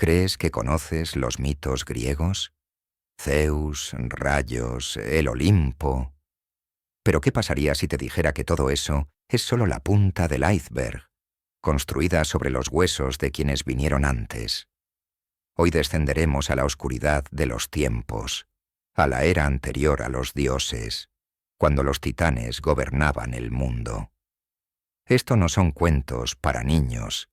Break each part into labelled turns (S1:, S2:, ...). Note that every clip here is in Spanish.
S1: ¿Crees que conoces los mitos griegos? Zeus, rayos, el Olimpo. Pero ¿qué pasaría si te dijera que todo eso es solo la punta del iceberg, construida sobre los huesos de quienes vinieron antes? Hoy descenderemos a la oscuridad de los tiempos, a la era anterior a los dioses, cuando los titanes gobernaban el mundo. Esto no son cuentos para niños.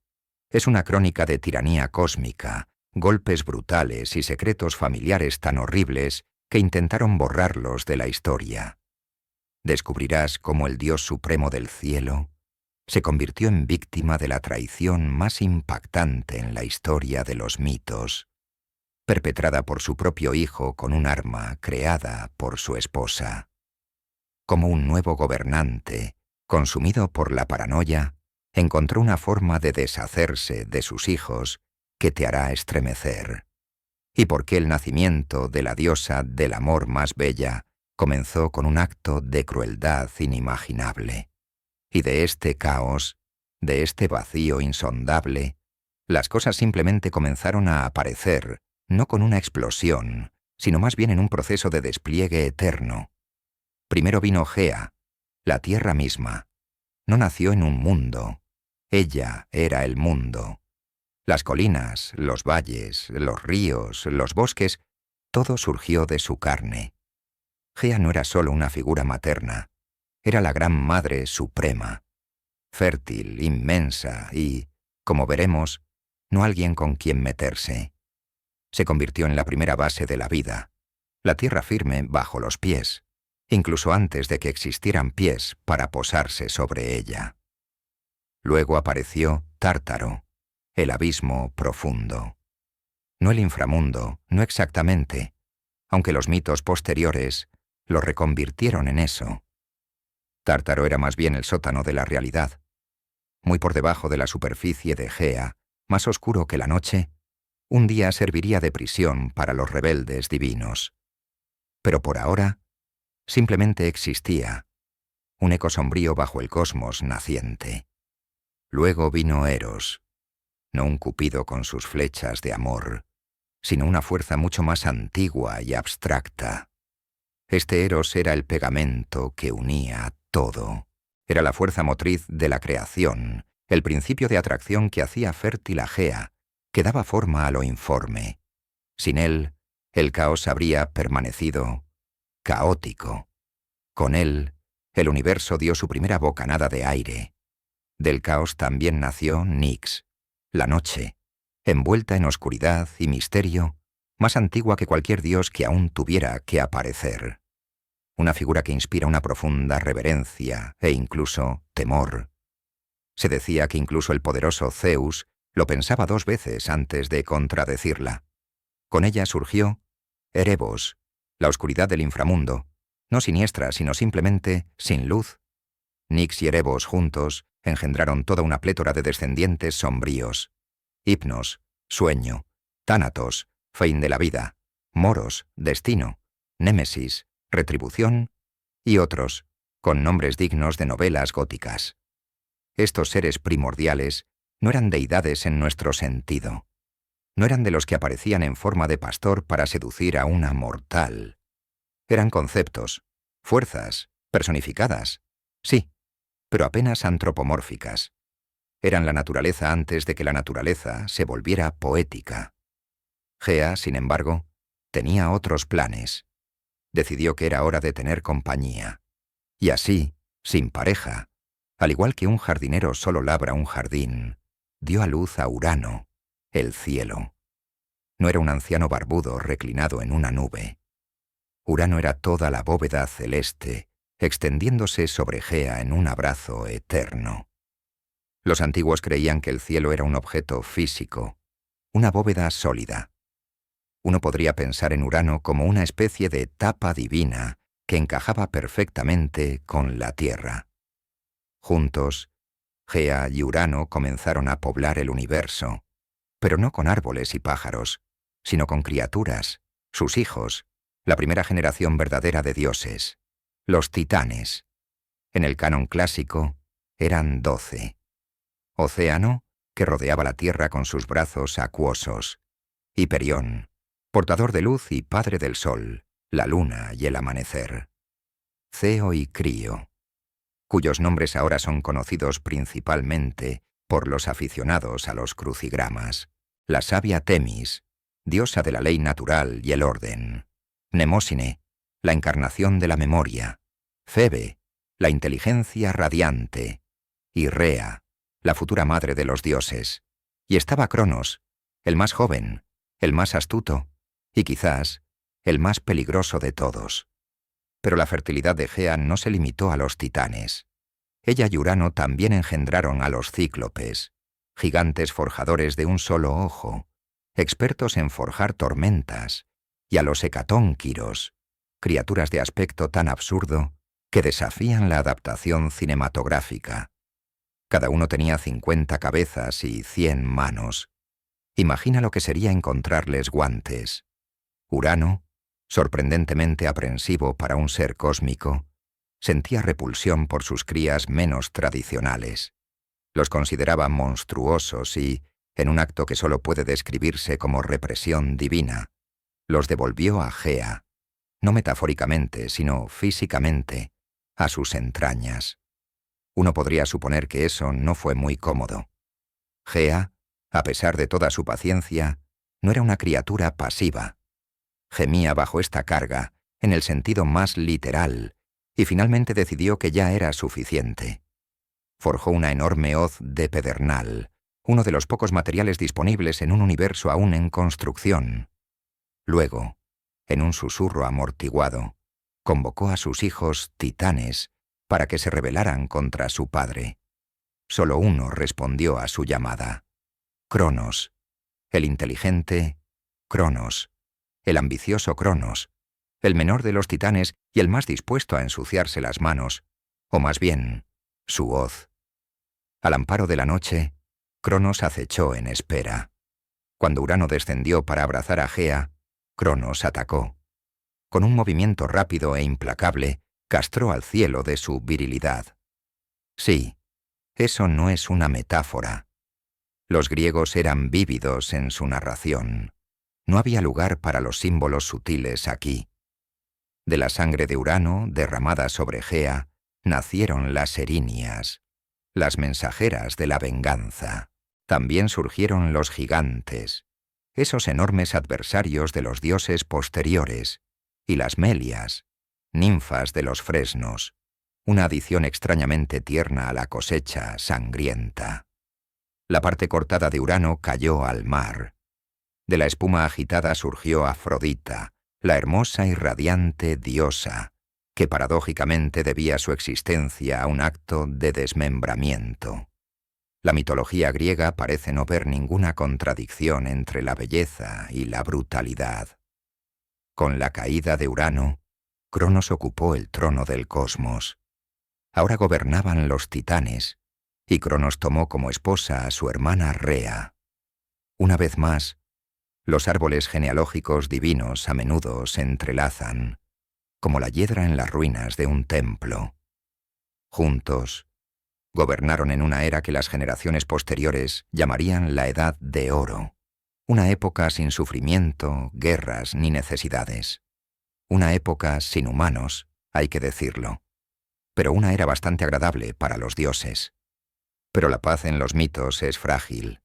S1: Es una crónica de tiranía cósmica, golpes brutales y secretos familiares tan horribles que intentaron borrarlos de la historia. Descubrirás cómo el Dios Supremo del cielo se convirtió en víctima de la traición más impactante en la historia de los mitos, perpetrada por su propio hijo con un arma creada por su esposa. Como un nuevo gobernante, consumido por la paranoia, encontró una forma de deshacerse de sus hijos que te hará estremecer. Y por qué el nacimiento de la diosa del amor más bella comenzó con un acto de crueldad inimaginable. Y de este caos, de este vacío insondable, las cosas simplemente comenzaron a aparecer, no con una explosión, sino más bien en un proceso de despliegue eterno. Primero vino Gea, la tierra misma. No nació en un mundo. Ella era el mundo. Las colinas, los valles, los ríos, los bosques, todo surgió de su carne. Gea no era solo una figura materna, era la gran madre suprema, fértil, inmensa y, como veremos, no alguien con quien meterse. Se convirtió en la primera base de la vida, la tierra firme bajo los pies, incluso antes de que existieran pies para posarse sobre ella. Luego apareció Tártaro, el abismo profundo. No el inframundo, no exactamente, aunque los mitos posteriores lo reconvirtieron en eso. Tártaro era más bien el sótano de la realidad. Muy por debajo de la superficie de Gea, más oscuro que la noche, un día serviría de prisión para los rebeldes divinos. Pero por ahora, simplemente existía, un eco sombrío bajo el cosmos naciente. Luego vino Eros, no un cupido con sus flechas de amor, sino una fuerza mucho más antigua y abstracta. Este Eros era el pegamento que unía todo. Era la fuerza motriz de la creación, el principio de atracción que hacía fértil a Gea, que daba forma a lo informe. Sin él, el caos habría permanecido caótico. Con él, el universo dio su primera bocanada de aire. Del caos también nació Nyx, la noche, envuelta en oscuridad y misterio, más antigua que cualquier dios que aún tuviera que aparecer. Una figura que inspira una profunda reverencia e incluso temor. Se decía que incluso el poderoso Zeus lo pensaba 2 veces antes de contradecirla. Con ella surgió Erebos, la oscuridad del inframundo, no siniestra, sino simplemente sin luz. Nyx y Erebos juntos engendraron toda una plétora de descendientes sombríos. Hipnos, sueño; Tánatos, fin de la vida; Moros, destino; Némesis, retribución; y otros, con nombres dignos de novelas góticas. Estos seres primordiales no eran deidades en nuestro sentido. No eran de los que aparecían en forma de pastor para seducir a una mortal. Eran conceptos, fuerzas, personificadas, sí, pero apenas antropomórficas. Eran la naturaleza antes de que la naturaleza se volviera poética. Gea, sin embargo, tenía otros planes. Decidió que era hora de tener compañía. Y así, sin pareja, al igual que un jardinero solo labra un jardín, dio a luz a Urano, el cielo. No era un anciano barbudo reclinado en una nube. Urano era toda la bóveda celeste, extendiéndose sobre Gea en un abrazo eterno. Los antiguos creían que el cielo era un objeto físico, una bóveda sólida. Uno podría pensar en Urano como una especie de tapa divina que encajaba perfectamente con la Tierra. Juntos, Gea y Urano comenzaron a poblar el universo, pero no con árboles y pájaros, sino con criaturas, sus hijos, la primera generación verdadera de dioses, los titanes. En el canon clásico, eran 12. Océano, que rodeaba la Tierra con sus brazos acuosos; Hiperión, portador de luz y padre del sol, la luna y el amanecer. Ceo y Crío, cuyos nombres ahora son conocidos principalmente por los aficionados a los crucigramas. La sabia Temis, diosa de la ley natural y el orden. Mnemósine, la encarnación de la memoria. Febe, la inteligencia radiante. Y Rea, la futura madre de los dioses. Y estaba Cronos, el más joven, el más astuto y quizás el más peligroso de todos. Pero la fertilidad de Gea no se limitó a los titanes. Ella y Urano también engendraron a los cíclopes, gigantes forjadores de un solo ojo, expertos en forjar tormentas, y a los hecatónquiros, criaturas de aspecto tan absurdo que desafían la adaptación cinematográfica. Cada uno tenía 50 cabezas y 100 manos. Imagina lo que sería encontrarles guantes. Urano, sorprendentemente aprensivo para un ser cósmico, sentía repulsión por sus crías menos tradicionales. Los consideraba monstruosos y, en un acto que solo puede describirse como represión divina, los devolvió a Gea, no metafóricamente, sino físicamente, a sus entrañas. Uno podría suponer que eso no fue muy cómodo. Gea, a pesar de toda su paciencia, no era una criatura pasiva. Gemía bajo esta carga, en el sentido más literal, y finalmente decidió que ya era suficiente. Forjó una enorme hoz de pedernal, uno de los pocos materiales disponibles en un universo aún en construcción. Luego, en un susurro amortiguado, convocó a sus hijos titanes para que se rebelaran contra su padre. Solo uno respondió a su llamada: Cronos, el inteligente Cronos, el ambicioso Cronos, el menor de los titanes y el más dispuesto a ensuciarse las manos, o más bien, su hoz. Al amparo de la noche, Cronos acechó en espera. Cuando Urano descendió para abrazar a Gea, Cronos atacó. Con un movimiento rápido e implacable, castró al cielo de su virilidad. Sí, eso no es una metáfora. Los griegos eran vívidos en su narración. No había lugar para los símbolos sutiles aquí. De la sangre de Urano, derramada sobre Gea, nacieron las erinias, las mensajeras de la venganza. También surgieron los gigantes, esos enormes adversarios de los dioses posteriores, y las melias, ninfas de los fresnos, una adición extrañamente tierna a la cosecha sangrienta. La parte cortada de Urano cayó al mar. De la espuma agitada surgió Afrodita, la hermosa y radiante diosa, que paradójicamente debía su existencia a un acto de desmembramiento. La mitología griega parece no ver ninguna contradicción entre la belleza y la brutalidad. Con la caída de Urano, Cronos ocupó el trono del cosmos. Ahora gobernaban los titanes, y Cronos tomó como esposa a su hermana Rea. Una vez más, los árboles genealógicos divinos a menudo se entrelazan, como la hiedra en las ruinas de un templo. Juntos, gobernaron en una era que las generaciones posteriores llamarían la Edad de Oro, una época sin sufrimiento, guerras ni necesidades. Una época sin humanos, hay que decirlo, pero una era bastante agradable para los dioses. Pero la paz en los mitos es frágil.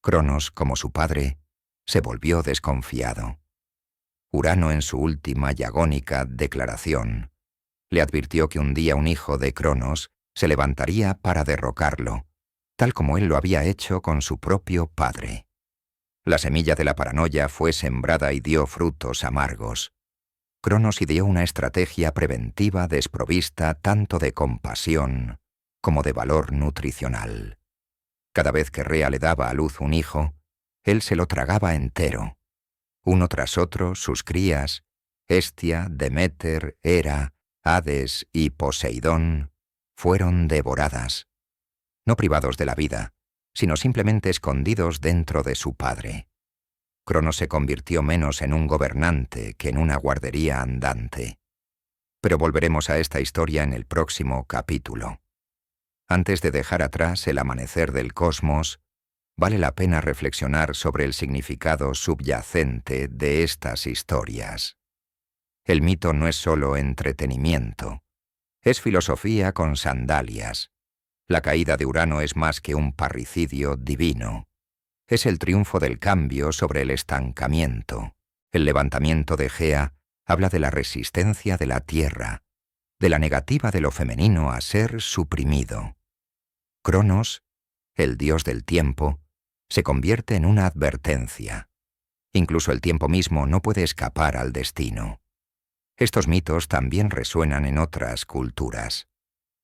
S1: Cronos, como su padre, se volvió desconfiado. Urano, en su última y agónica declaración, le advirtió que un día un hijo de Cronos se levantaría para derrocarlo, tal como él lo había hecho con su propio padre. La semilla de la paranoia fue sembrada y dio frutos amargos. Cronos ideó una estrategia preventiva desprovista tanto de compasión como de valor nutricional. Cada vez que Rea le daba a luz un hijo, él se lo tragaba entero. Uno tras otro, sus crías, Hestia, Deméter, Hera, Hades y Poseidón, fueron devoradas, no privados de la vida, sino simplemente escondidos dentro de su padre. Cronos se convirtió menos en un gobernante que en una guardería andante. Pero volveremos a esta historia en el próximo capítulo. Antes de dejar atrás el amanecer del cosmos, Vale la pena reflexionar sobre el significado subyacente de estas historias. El mito no es solo entretenimiento, es filosofía con sandalias. La caída de Urano es más que un parricidio divino. Es el triunfo del cambio sobre el estancamiento. El levantamiento de Gea habla de la resistencia de la Tierra, de la negativa de lo femenino a ser suprimido. Cronos, el dios del tiempo, se convierte en una advertencia. Incluso el tiempo mismo no puede escapar al destino. Estos mitos también resuenan en otras culturas.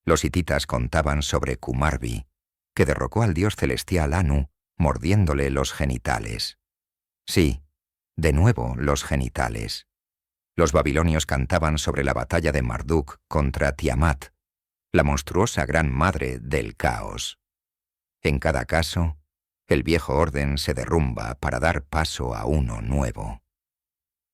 S1: Los hititas contaban sobre Kumarbi, que derrocó al dios celestial Anu, mordiéndole los genitales. Sí, de nuevo los genitales. Los babilonios cantaban sobre la batalla de Marduk contra Tiamat, la monstruosa gran madre del caos. En cada caso, el viejo orden se derrumba para dar paso a uno nuevo.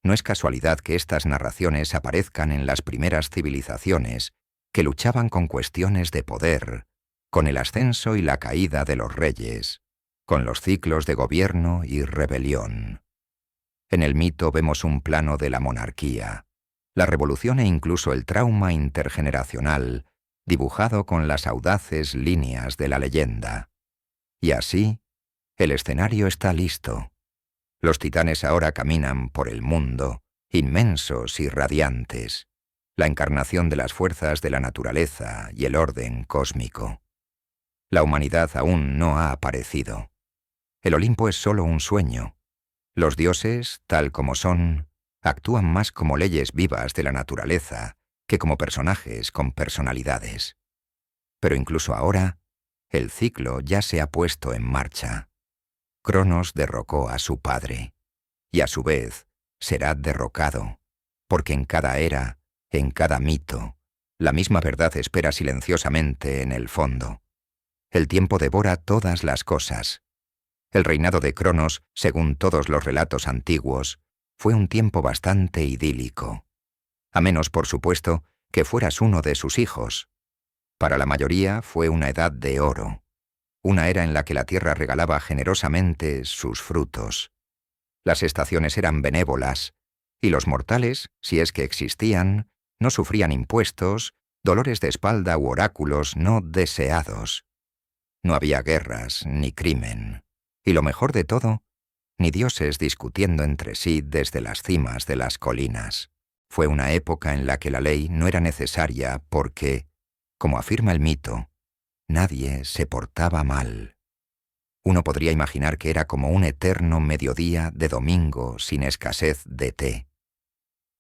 S1: No es casualidad que estas narraciones aparezcan en las primeras civilizaciones que luchaban con cuestiones de poder, con el ascenso y la caída de los reyes, con los ciclos de gobierno y rebelión. En el mito vemos un plano de la monarquía, la revolución e incluso el trauma intergeneracional, dibujado con las audaces líneas de la leyenda. Y así, el escenario está listo. Los titanes ahora caminan por el mundo, inmensos y radiantes, la encarnación de las fuerzas de la naturaleza y el orden cósmico. La humanidad aún no ha aparecido. El Olimpo es solo un sueño. Los dioses, tal como son, actúan más como leyes vivas de la naturaleza que como personajes con personalidades. Pero incluso ahora, el ciclo ya se ha puesto en marcha. Cronos derrocó a su padre, y a su vez será derrocado, porque en cada era, en cada mito, la misma verdad espera silenciosamente en el fondo. El tiempo devora todas las cosas. El reinado de Cronos, según todos los relatos antiguos, fue un tiempo bastante idílico. A menos, por supuesto, que fueras uno de sus hijos. Para la mayoría fue una edad de oro, una era en la que la tierra regalaba generosamente sus frutos. Las estaciones eran benévolas, y los mortales, si es que existían, no sufrían impuestos, dolores de espalda u oráculos no deseados. No había guerras ni crimen, y lo mejor de todo, ni dioses discutiendo entre sí desde las cimas de las colinas. Fue una época en la que la ley no era necesaria porque, como afirma el mito, nadie se portaba mal. Uno podría imaginar que era como un eterno mediodía de domingo sin escasez de té.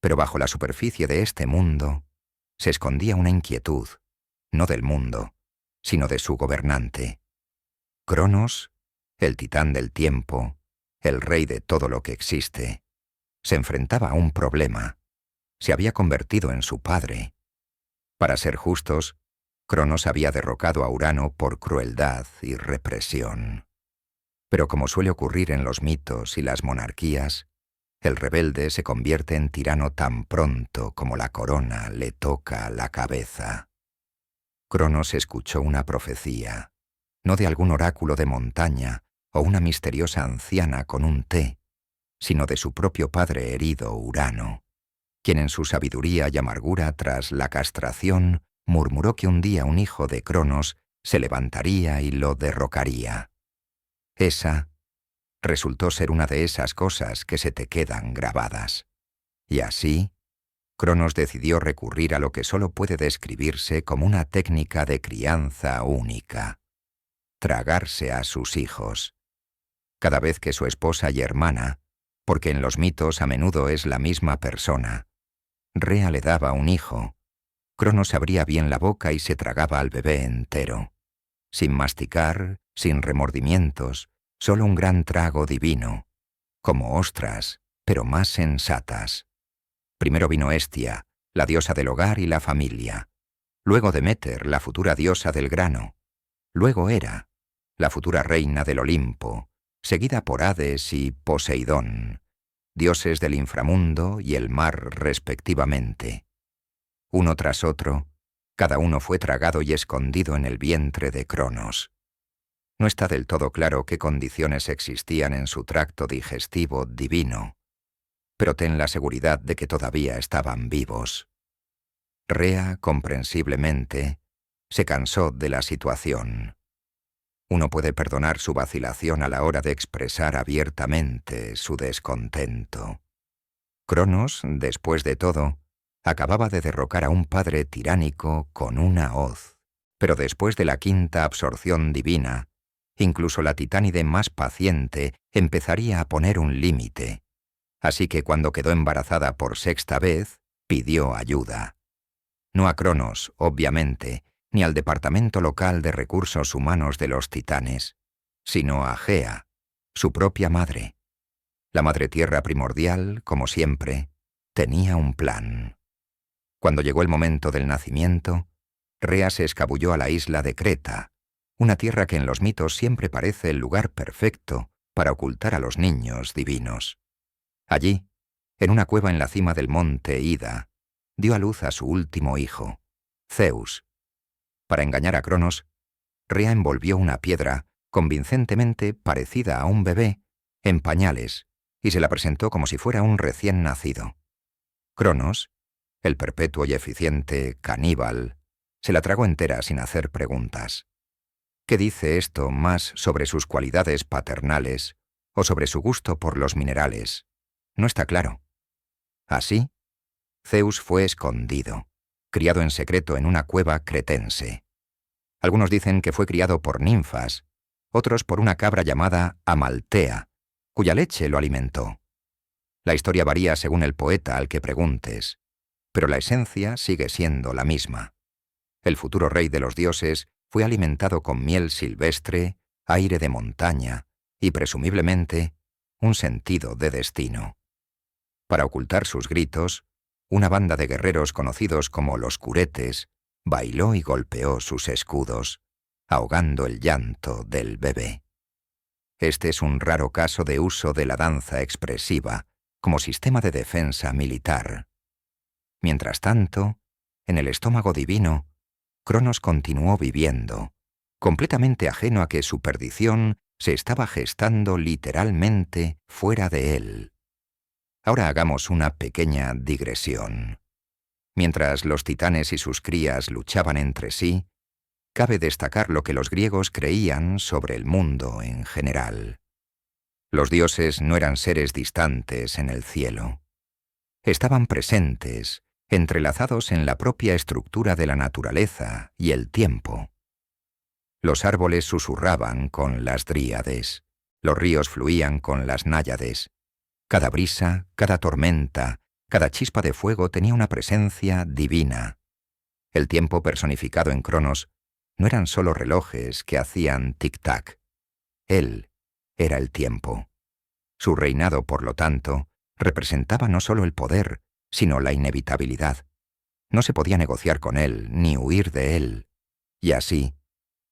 S1: Pero bajo la superficie de este mundo se escondía una inquietud, no del mundo, sino de su gobernante. Cronos, el titán del tiempo, el rey de todo lo que existe, se enfrentaba a un problema. Se había convertido en su padre. Para ser justos, Cronos había derrocado a Urano por crueldad y represión. Pero como suele ocurrir en los mitos y las monarquías, el rebelde se convierte en tirano tan pronto como la corona le toca la cabeza. Cronos escuchó una profecía, no de algún oráculo de montaña o una misteriosa anciana con un té, sino de su propio padre herido Urano, quien en su sabiduría y amargura tras la castración murmuró que un día un hijo de Cronos se levantaría y lo derrocaría. Esa resultó ser una de esas cosas que se te quedan grabadas. Y así, Cronos decidió recurrir a lo que solo puede describirse como una técnica de crianza única: tragarse a sus hijos. Cada vez que su esposa y hermana, porque en los mitos a menudo es la misma persona, Rea le daba un hijo, Cronos abría bien la boca y se tragaba al bebé entero, sin masticar, sin remordimientos, solo un gran trago divino, como ostras, pero más sensatas. Primero vino Hestia, la diosa del hogar y la familia, luego Deméter, la futura diosa del grano, luego Hera, la futura reina del Olimpo, seguida por Hades y Poseidón, dioses del inframundo y el mar respectivamente. Uno tras otro, cada uno fue tragado y escondido en el vientre de Cronos. No está del todo claro qué condiciones existían en su tracto digestivo divino, pero ten la seguridad de que todavía estaban vivos. Rea, comprensiblemente, se cansó de la situación. Uno puede perdonar su vacilación a la hora de expresar abiertamente su descontento. Cronos, después de todo, acababa de derrocar a un padre tiránico con una hoz. Pero después de la quinta absorción divina, incluso la titánide más paciente empezaría a poner un límite. Así que cuando quedó embarazada por sexta vez, pidió ayuda. No a Cronos, obviamente, ni al Departamento Local de Recursos Humanos de los Titanes, sino a Gea, su propia madre. La Madre Tierra primordial, como siempre, tenía un plan. Cuando llegó el momento del nacimiento, Rea se escabulló a la isla de Creta, una tierra que en los mitos siempre parece el lugar perfecto para ocultar a los niños divinos. Allí, en una cueva en la cima del monte Ida, dio a luz a su último hijo, Zeus. Para engañar a Cronos, Rea envolvió una piedra, convincentemente parecida a un bebé, en pañales, y se la presentó como si fuera un recién nacido. Cronos, el perpetuo y eficiente caníbal, se la tragó entera sin hacer preguntas. ¿Qué dice esto más sobre sus cualidades paternales o sobre su gusto por los minerales? No está claro. Así, Zeus fue escondido, criado en secreto en una cueva cretense. Algunos dicen que fue criado por ninfas, otros por una cabra llamada Amaltea, cuya leche lo alimentó. La historia varía según el poeta al que preguntes, pero la esencia sigue siendo la misma. El futuro rey de los dioses fue alimentado con miel silvestre, aire de montaña y, presumiblemente, un sentido de destino. Para ocultar sus gritos, una banda de guerreros conocidos como los curetes bailó y golpeó sus escudos, ahogando el llanto del bebé. Este es un raro caso de uso de la danza expresiva como sistema de defensa militar. Mientras tanto, en el estómago divino, Cronos continuó viviendo, completamente ajeno a que su perdición se estaba gestando literalmente fuera de él. Ahora hagamos una pequeña digresión. Mientras los titanes y sus crías luchaban entre sí, cabe destacar lo que los griegos creían sobre el mundo en general. Los dioses no eran seres distantes en el cielo. Estaban presentes, entrelazados en la propia estructura de la naturaleza y el tiempo. Los árboles susurraban con las dríades, los ríos fluían con las náyades. Cada brisa, cada tormenta, cada chispa de fuego tenía una presencia divina. El tiempo personificado en Cronos no eran solo relojes que hacían tic-tac. Él era el tiempo. Su reinado, por lo tanto, representaba no solo el poder, sino la inevitabilidad. No se podía negociar con él, ni huir de él. Y así,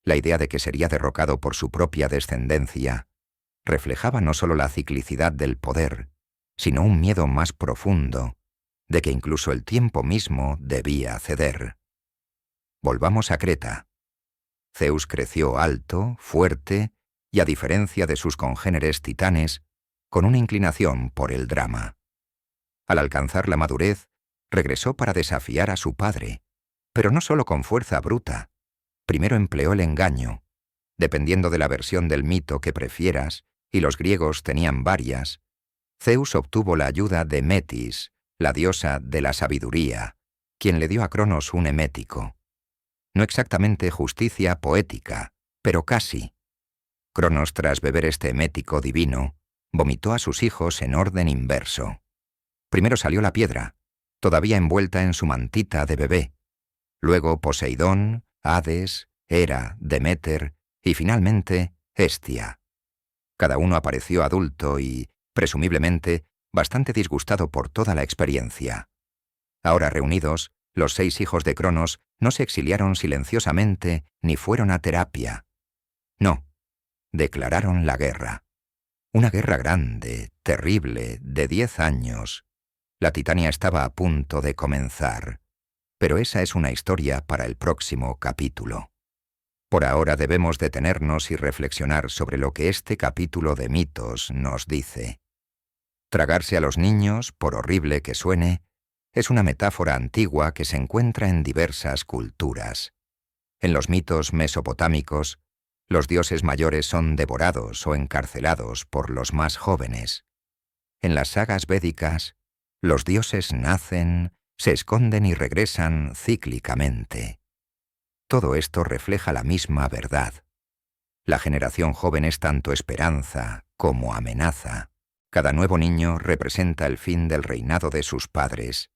S1: la idea de que sería derrocado por su propia descendencia reflejaba no solo la ciclicidad del poder, sino un miedo más profundo, de que incluso el tiempo mismo debía ceder. Volvamos a Creta. Zeus creció alto, fuerte, y a diferencia de sus congéneres titanes, con una inclinación por el drama. Al alcanzar la madurez, regresó para desafiar a su padre, pero no solo con fuerza bruta. Primero empleó el engaño. Dependiendo de la versión del mito que prefieras, y los griegos tenían varias, Zeus obtuvo la ayuda de Metis, la diosa de la sabiduría, quien le dio a Cronos un emético. No exactamente justicia poética, pero casi. Cronos, tras beber este emético divino, vomitó a sus hijos en orden inverso. Primero salió la piedra, todavía envuelta en su mantita de bebé. Luego Poseidón, Hades, Hera, Deméter y finalmente Hestia. Cada uno apareció adulto y, presumiblemente, bastante disgustado por toda la experiencia. Ahora reunidos, los 6 hijos de Cronos no se exiliaron silenciosamente ni fueron a terapia. No, declararon la guerra. Una guerra grande, terrible, de 10 años. La Titania estaba a punto de comenzar, pero esa es una historia para el próximo capítulo. Por ahora debemos detenernos y reflexionar sobre lo que este capítulo de mitos nos dice. Tragarse a los niños, por horrible que suene, es una metáfora antigua que se encuentra en diversas culturas. En los mitos mesopotámicos, los dioses mayores son devorados o encarcelados por los más jóvenes. En las sagas védicas, los dioses nacen, se esconden y regresan cíclicamente. Todo esto refleja la misma verdad. La generación joven es tanto esperanza como amenaza. Cada nuevo niño representa el fin del reinado de sus padres.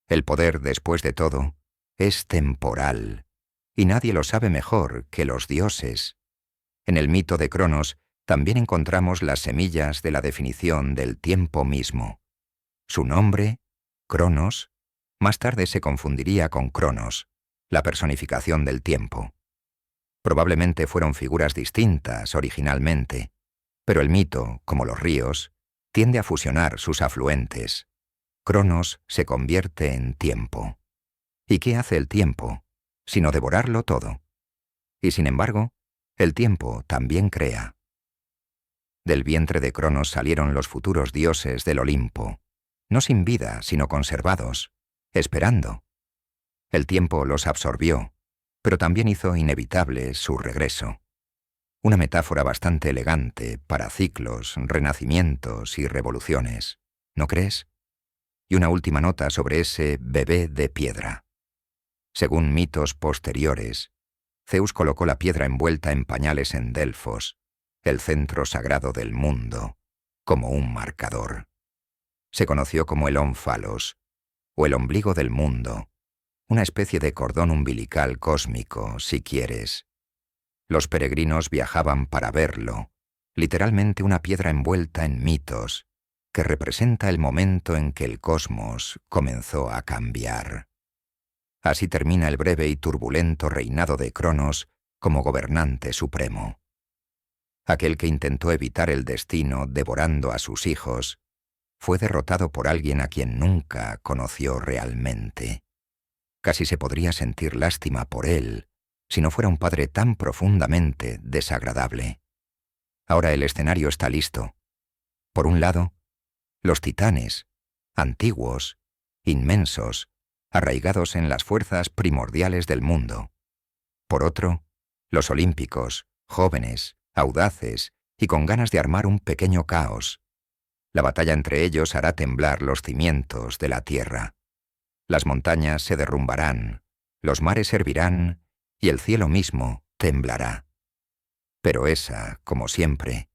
S1: El poder, después de todo, es temporal, y nadie lo sabe mejor que los dioses. En el mito de Cronos también encontramos las semillas de la definición del tiempo mismo. Su nombre, Cronos, más tarde se confundiría con Cronos, la personificación del tiempo. Probablemente fueron figuras distintas originalmente, pero el mito, como los ríos, tiende a fusionar sus afluentes. Cronos se convierte en tiempo. ¿Y qué hace el tiempo, sino devorarlo todo? Y sin embargo, el tiempo también crea. Del vientre de Cronos salieron los futuros dioses del Olimpo, no sin vida, sino conservados, esperando. El tiempo los absorbió, pero también hizo inevitable su regreso. Una metáfora bastante elegante para ciclos, renacimientos y revoluciones, ¿no crees? Y una última nota sobre ese bebé de piedra. Según mitos posteriores, Zeus colocó la piedra envuelta en pañales en Delfos, el centro sagrado del mundo, como un marcador. Se conoció como el ónfalos, o el ombligo del mundo, una especie de cordón umbilical cósmico, si quieres. Los peregrinos viajaban para verlo, literalmente una piedra envuelta en mitos, que representa el momento en que el cosmos comenzó a cambiar. Así termina el breve y turbulento reinado de Cronos como gobernante supremo. Aquel que intentó evitar el destino devorando a sus hijos, fue derrotado por alguien a quien nunca conoció realmente. Casi se podría sentir lástima por él, si no fuera un padre tan profundamente desagradable. Ahora el escenario está listo. Por un lado, los titanes, antiguos, inmensos, arraigados en las fuerzas primordiales del mundo. Por otro, los olímpicos, jóvenes, audaces y con ganas de armar un pequeño caos. La batalla entre ellos hará temblar los cimientos de la tierra. Las montañas se derrumbarán, los mares hervirán y el cielo mismo temblará. Pero esa, como siempre,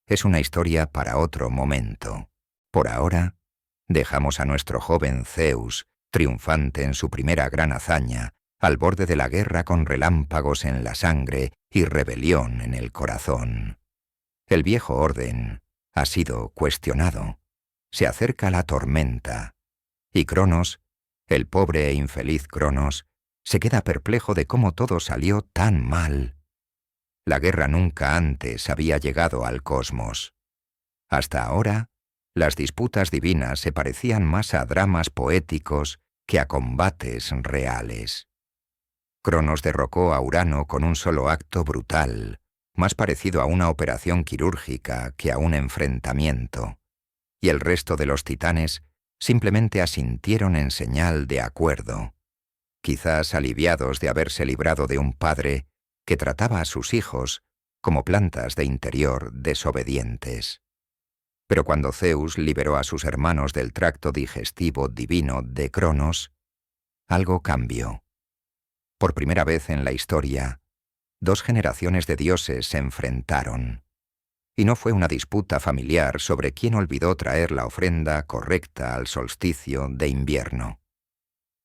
S1: es una historia para otro momento. Por ahora, dejamos a nuestro joven Zeus, triunfante en su primera gran hazaña, al borde de la guerra con relámpagos en la sangre y rebelión en el corazón. El viejo orden ha sido cuestionado. Se acerca la tormenta, y Cronos, el pobre e infeliz Cronos, se queda perplejo de cómo todo salió tan mal. La guerra nunca antes había llegado al cosmos. Hasta ahora, las disputas divinas se parecían más a dramas poéticos que a combates reales. Cronos derrocó a Urano con un solo acto brutal, más parecido a una operación quirúrgica que a un enfrentamiento, y el resto de los titanes simplemente asintieron en señal de acuerdo, quizás aliviados de haberse librado de un padre que trataba a sus hijos como plantas de interior desobedientes. Pero cuando Zeus liberó a sus hermanos del tracto digestivo divino de Cronos, algo cambió. Por primera vez en la historia, dos generaciones de dioses se enfrentaron. Y no fue una disputa familiar sobre quién olvidó traer la ofrenda correcta al solsticio de invierno.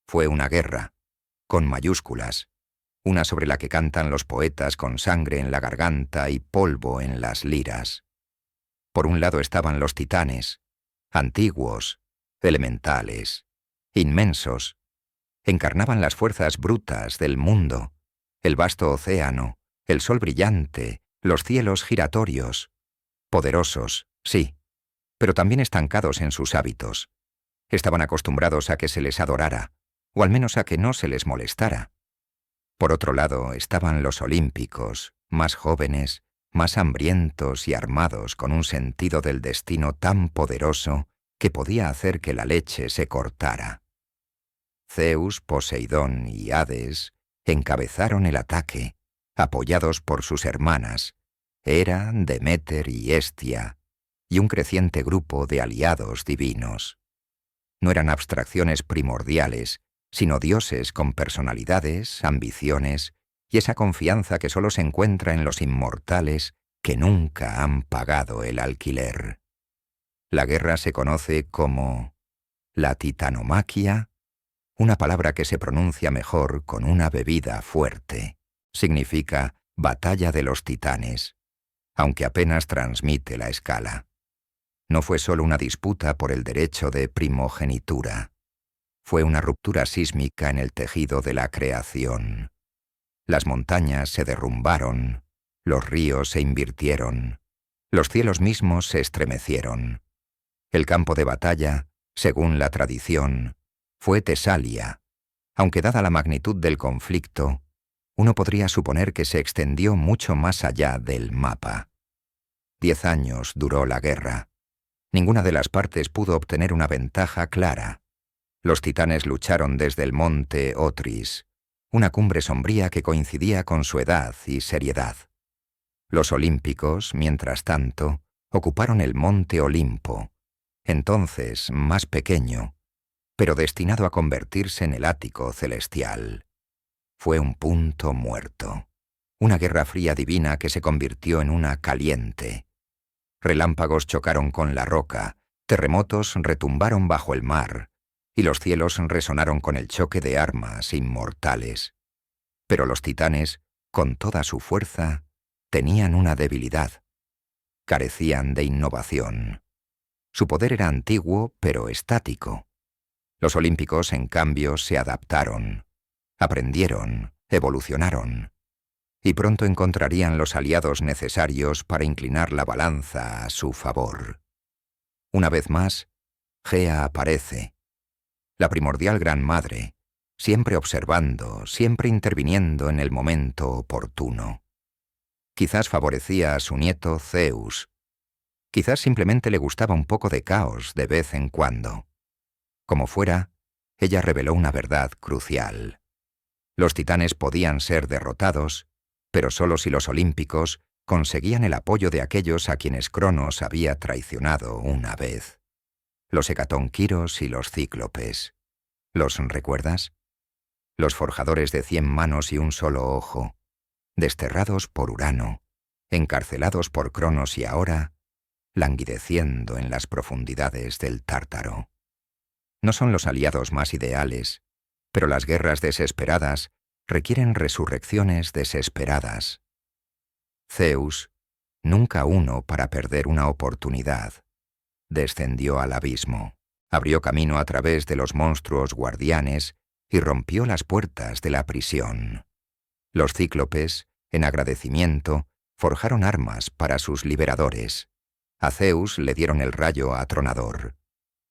S1: Fue una guerra, con mayúsculas, una sobre la que cantan los poetas con sangre en la garganta y polvo en las liras. Por un lado estaban los titanes, antiguos, elementales, inmensos. Encarnaban las fuerzas brutas del mundo, el vasto océano, el sol brillante, los cielos giratorios. Poderosos, sí, pero también estancados en sus hábitos. Estaban acostumbrados a que se les adorara, o al menos a que no se les molestara. Por otro lado estaban los olímpicos, más jóvenes, más hambrientos y armados con un sentido del destino tan poderoso que podía hacer que la leche se cortara. Zeus, Poseidón y Hades encabezaron el ataque, apoyados por sus hermanas, Hera, Deméter y Hestia, y un creciente grupo de aliados divinos. No eran abstracciones primordiales, sino dioses con personalidades, ambiciones y esa confianza que solo se encuentra en los inmortales que nunca han pagado el alquiler. La guerra se conoce como la titanomaquia, una palabra que se pronuncia mejor con una bebida fuerte. Significa batalla de los titanes, aunque apenas transmite la escala. No fue solo una disputa por el derecho de primogenitura. Fue una ruptura sísmica en el tejido de la creación. Las montañas se derrumbaron, los ríos se invirtieron, los cielos mismos se estremecieron. El campo de batalla, según la tradición, fue Tesalia, aunque dada la magnitud del conflicto, uno podría suponer que se extendió mucho más allá del mapa. 10 años duró la guerra. Ninguna de las partes pudo obtener una ventaja clara. Los titanes lucharon desde el monte Otris, una cumbre sombría que coincidía con su edad y seriedad. Los olímpicos, mientras tanto, ocuparon el monte Olimpo, entonces más pequeño, pero destinado a convertirse en el ático celestial. Fue un punto muerto, una guerra fría divina que se convirtió en una caliente. Relámpagos chocaron con la roca, terremotos retumbaron bajo el mar, y los cielos resonaron con el choque de armas inmortales. Pero los titanes, con toda su fuerza, tenían una debilidad. Carecían de innovación. Su poder era antiguo, pero estático. Los olímpicos, en cambio, se adaptaron, aprendieron, evolucionaron, y pronto encontrarían los aliados necesarios para inclinar la balanza a su favor. Una vez más, Gea aparece, la primordial Gran Madre, siempre observando, siempre interviniendo en el momento oportuno. Quizás favorecía a su nieto Zeus, quizás simplemente le gustaba un poco de caos de vez en cuando. Como fuera, ella reveló una verdad crucial. Los titanes podían ser derrotados, pero solo si los olímpicos conseguían el apoyo de aquellos a quienes Cronos había traicionado una vez. Los hecatonquiros y los cíclopes. ¿Los recuerdas? Los forjadores de 100 manos y un solo ojo, desterrados por Urano, encarcelados por Cronos y ahora languideciendo en las profundidades del Tártaro. No son los aliados más ideales, pero las guerras desesperadas requieren resurrecciones desesperadas. Zeus, nunca uno para perder una oportunidad, descendió al abismo, abrió camino a través de los monstruos guardianes y rompió las puertas de la prisión. Los cíclopes, en agradecimiento, forjaron armas para sus liberadores. A Zeus le dieron el rayo atronador,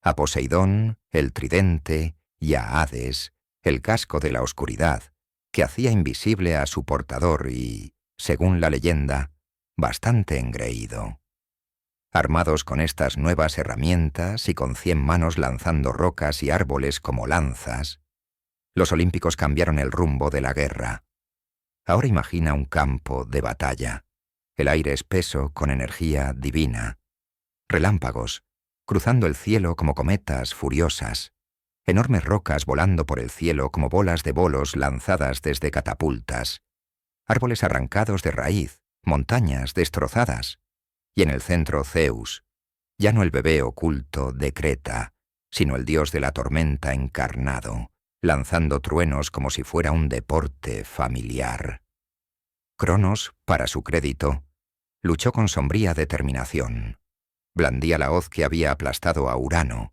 S1: a Poseidón el tridente y a Hades el casco de la oscuridad, que hacía invisible a su portador y, según la leyenda, bastante engreído. Armados con estas nuevas herramientas y con 100 manos lanzando rocas y árboles como lanzas, los olímpicos cambiaron el rumbo de la guerra. Ahora imagina un campo de batalla, el aire espeso con energía divina, relámpagos, cruzando el cielo como cometas furiosas, enormes rocas volando por el cielo como bolas de bolos lanzadas desde catapultas, árboles arrancados de raíz, montañas destrozadas, y en el centro Zeus, ya no el bebé oculto de Creta, sino el dios de la tormenta encarnado, lanzando truenos como si fuera un deporte familiar. Cronos, para su crédito, luchó con sombría determinación. Blandía la hoz que había aplastado a Urano.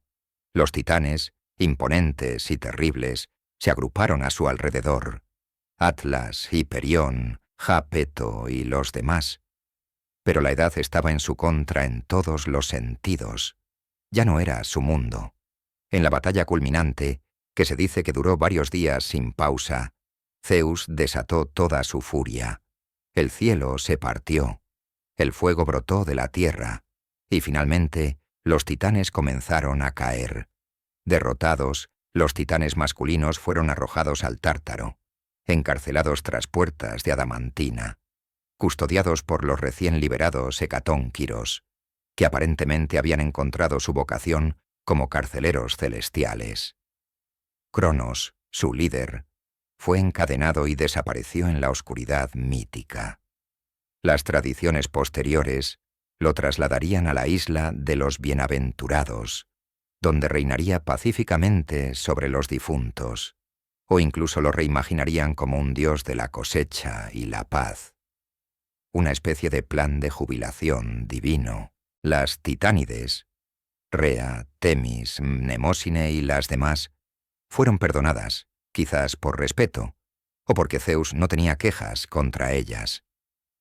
S1: Los titanes, imponentes y terribles, se agruparon a su alrededor. Atlas, Hiperión, Jápeto y los demás. Pero la edad estaba en su contra en todos los sentidos. Ya no era su mundo. En la batalla culminante, que se dice que duró varios días sin pausa, Zeus desató toda su furia. El cielo se partió, el fuego brotó de la tierra, y finalmente los titanes comenzaron a caer. Derrotados, los titanes masculinos fueron arrojados al Tártaro, encarcelados tras puertas de adamantina, custodiados por los recién liberados hecatónquiros, que aparentemente habían encontrado su vocación como carceleros celestiales. Cronos, su líder, fue encadenado y desapareció en la oscuridad mítica. Las tradiciones posteriores lo trasladarían a la isla de los bienaventurados, donde reinaría pacíficamente sobre los difuntos, o incluso lo reimaginarían como un dios de la cosecha y la paz. Una especie de plan de jubilación divino. Las titánides, Rea, Temis, Mnemósine y las demás, fueron perdonadas, quizás por respeto, o porque Zeus no tenía quejas contra ellas.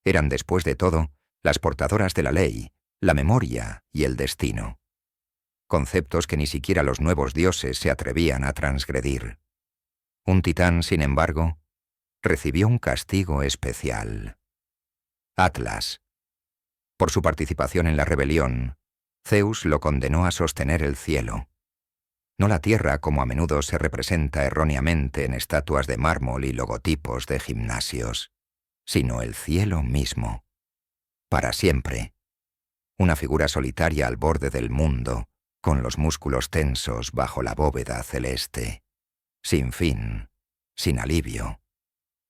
S1: Eran, después de todo, las portadoras de la ley, la memoria y el destino. Conceptos que ni siquiera los nuevos dioses se atrevían a transgredir. Un titán, sin embargo, recibió un castigo especial. Atlas. Por su participación en la rebelión, Zeus lo condenó a sostener el cielo. No la tierra como a menudo se representa erróneamente en estatuas de mármol y logotipos de gimnasios, sino el cielo mismo. Para siempre. Una figura solitaria al borde del mundo, con los músculos tensos bajo la bóveda celeste. Sin fin, sin alivio.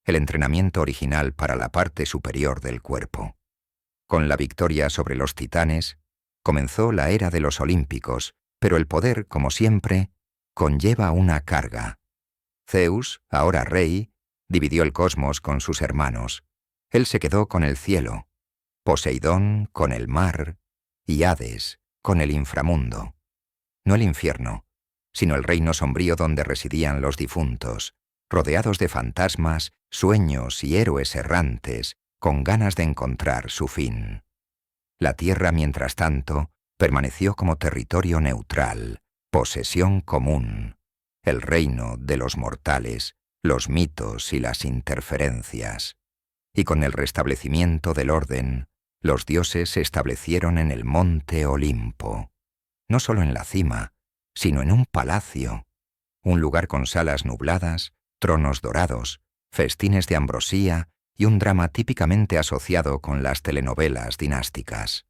S1: El entrenamiento original para la parte superior del cuerpo. Con la victoria sobre los titanes, comenzó la era de los olímpicos, pero el poder, como siempre, conlleva una carga. Zeus, ahora rey, dividió el cosmos con sus hermanos. Él se quedó con el cielo, Poseidón con el mar y Hades con el inframundo. No el infierno, sino el reino sombrío donde residían los difuntos, rodeados de fantasmas, sueños y héroes errantes, con ganas de encontrar su fin. La tierra, mientras tanto, permaneció como territorio neutral, posesión común, el reino de los mortales, los mitos y las interferencias. Y con el restablecimiento del orden, los dioses se establecieron en el monte Olimpo, no solo en la cima, sino en un palacio, un lugar con salas nubladas, tronos dorados, festines de ambrosía y un drama típicamente asociado con las telenovelas dinásticas.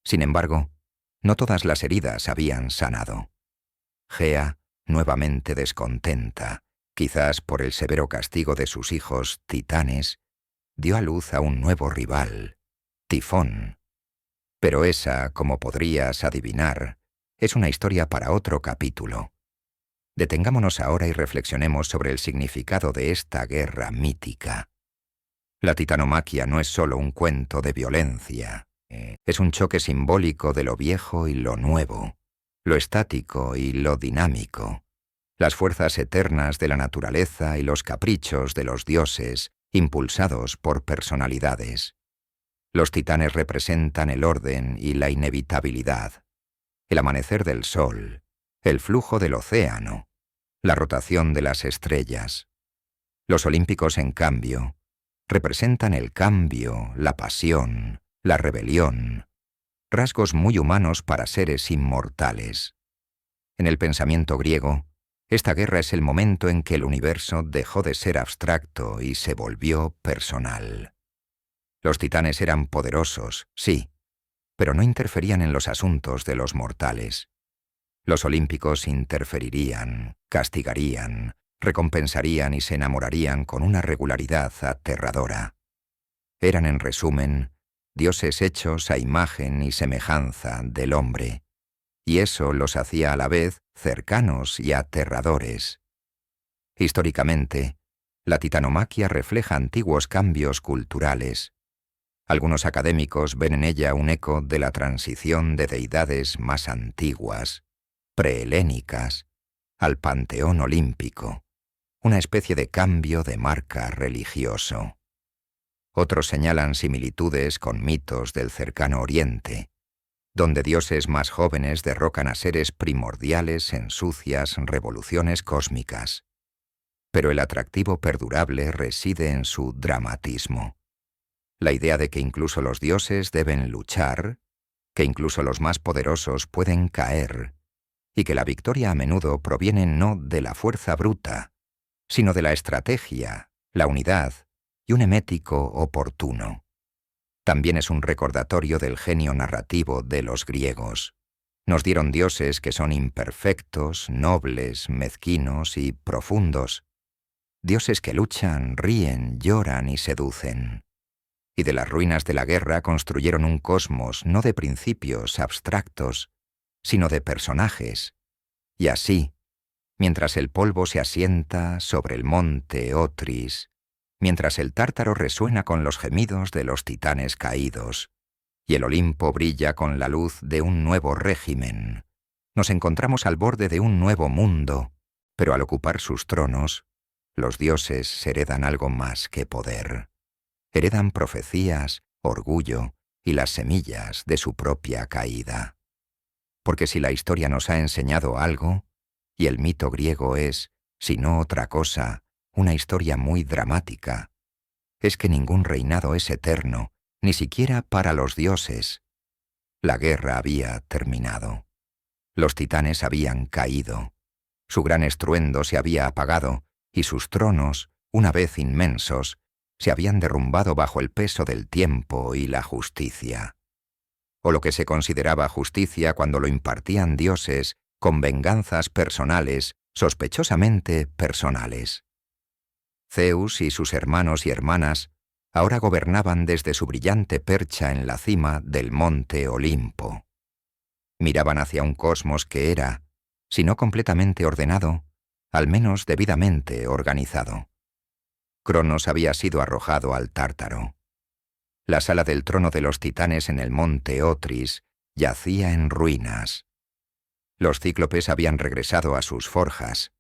S1: Sin embargo, no todas las heridas habían sanado. Gea, nuevamente descontenta, quizás por el severo castigo de sus hijos titanes, dio a luz a un nuevo rival, Tifón. Pero esa, como podrías adivinar, es una historia para otro capítulo. Detengámonos ahora y reflexionemos sobre el significado de esta guerra mítica. La titanomaquia no es solo un cuento de violencia, es un choque simbólico de lo viejo y lo nuevo, lo estático y lo dinámico, las fuerzas eternas de la naturaleza y los caprichos de los dioses, impulsados por personalidades. Los titanes representan el orden y la inevitabilidad, el amanecer del sol, el flujo del océano, la rotación de las estrellas. Los olímpicos, en cambio, representan el cambio, la pasión, la rebelión, rasgos muy humanos para seres inmortales. En el pensamiento griego, esta guerra es el momento en que el universo dejó de ser abstracto y se volvió personal. Los titanes eran poderosos, sí, pero no interferían en los asuntos de los mortales. Los olímpicos interferirían, castigarían, recompensarían y se enamorarían con una regularidad aterradora. Eran, en resumen, dioses hechos a imagen y semejanza del hombre, y eso los hacía a la vez cercanos y aterradores. Históricamente, la titanomaquia refleja antiguos cambios culturales. Algunos académicos ven en ella un eco de la transición de deidades más antiguas, prehelénicas, al panteón olímpico, una especie de cambio de marca religioso. Otros señalan similitudes con mitos del cercano Oriente, donde dioses más jóvenes derrocan a seres primordiales en sucias revoluciones cósmicas. pero el atractivo perdurable reside en su dramatismo. La idea de que incluso los dioses deben luchar, que incluso los más poderosos pueden caer, y que la victoria a menudo proviene no de la fuerza bruta, sino de la estrategia, la unidad y un emético oportuno. También es un recordatorio del genio narrativo de los griegos. Nos dieron dioses que son imperfectos, nobles, mezquinos y profundos. Dioses que luchan, ríen, lloran y seducen. Y de las ruinas de la guerra construyeron un cosmos no de principios abstractos, sino de personajes. Y así, mientras el polvo se asienta sobre el monte Otris, mientras el Tártaro resuena con los gemidos de los titanes caídos, y el Olimpo brilla con la luz de un nuevo régimen, nos encontramos al borde de un nuevo mundo, pero al ocupar sus tronos, los dioses heredan algo más que poder. Heredan profecías, orgullo y las semillas de su propia caída. Porque si la historia nos ha enseñado algo, y el mito griego es, si no otra cosa, una historia muy dramática, es que ningún reinado es eterno, ni siquiera para los dioses. La guerra había terminado. Los titanes habían caído. Su gran estruendo se había apagado, y sus tronos, una vez inmensos, se habían derrumbado bajo el peso del tiempo y la justicia. O lo que se consideraba justicia cuando lo impartían dioses con venganzas personales, sospechosamente personales. Zeus y sus hermanos y hermanas ahora gobernaban desde su brillante percha en la cima del monte Olimpo. Miraban hacia un cosmos que era, si no completamente ordenado, al menos debidamente organizado. Cronos había sido arrojado al Tártaro. La sala del trono de los titanes en el monte Otris yacía en ruinas. Los cíclopes habían regresado a sus forjas,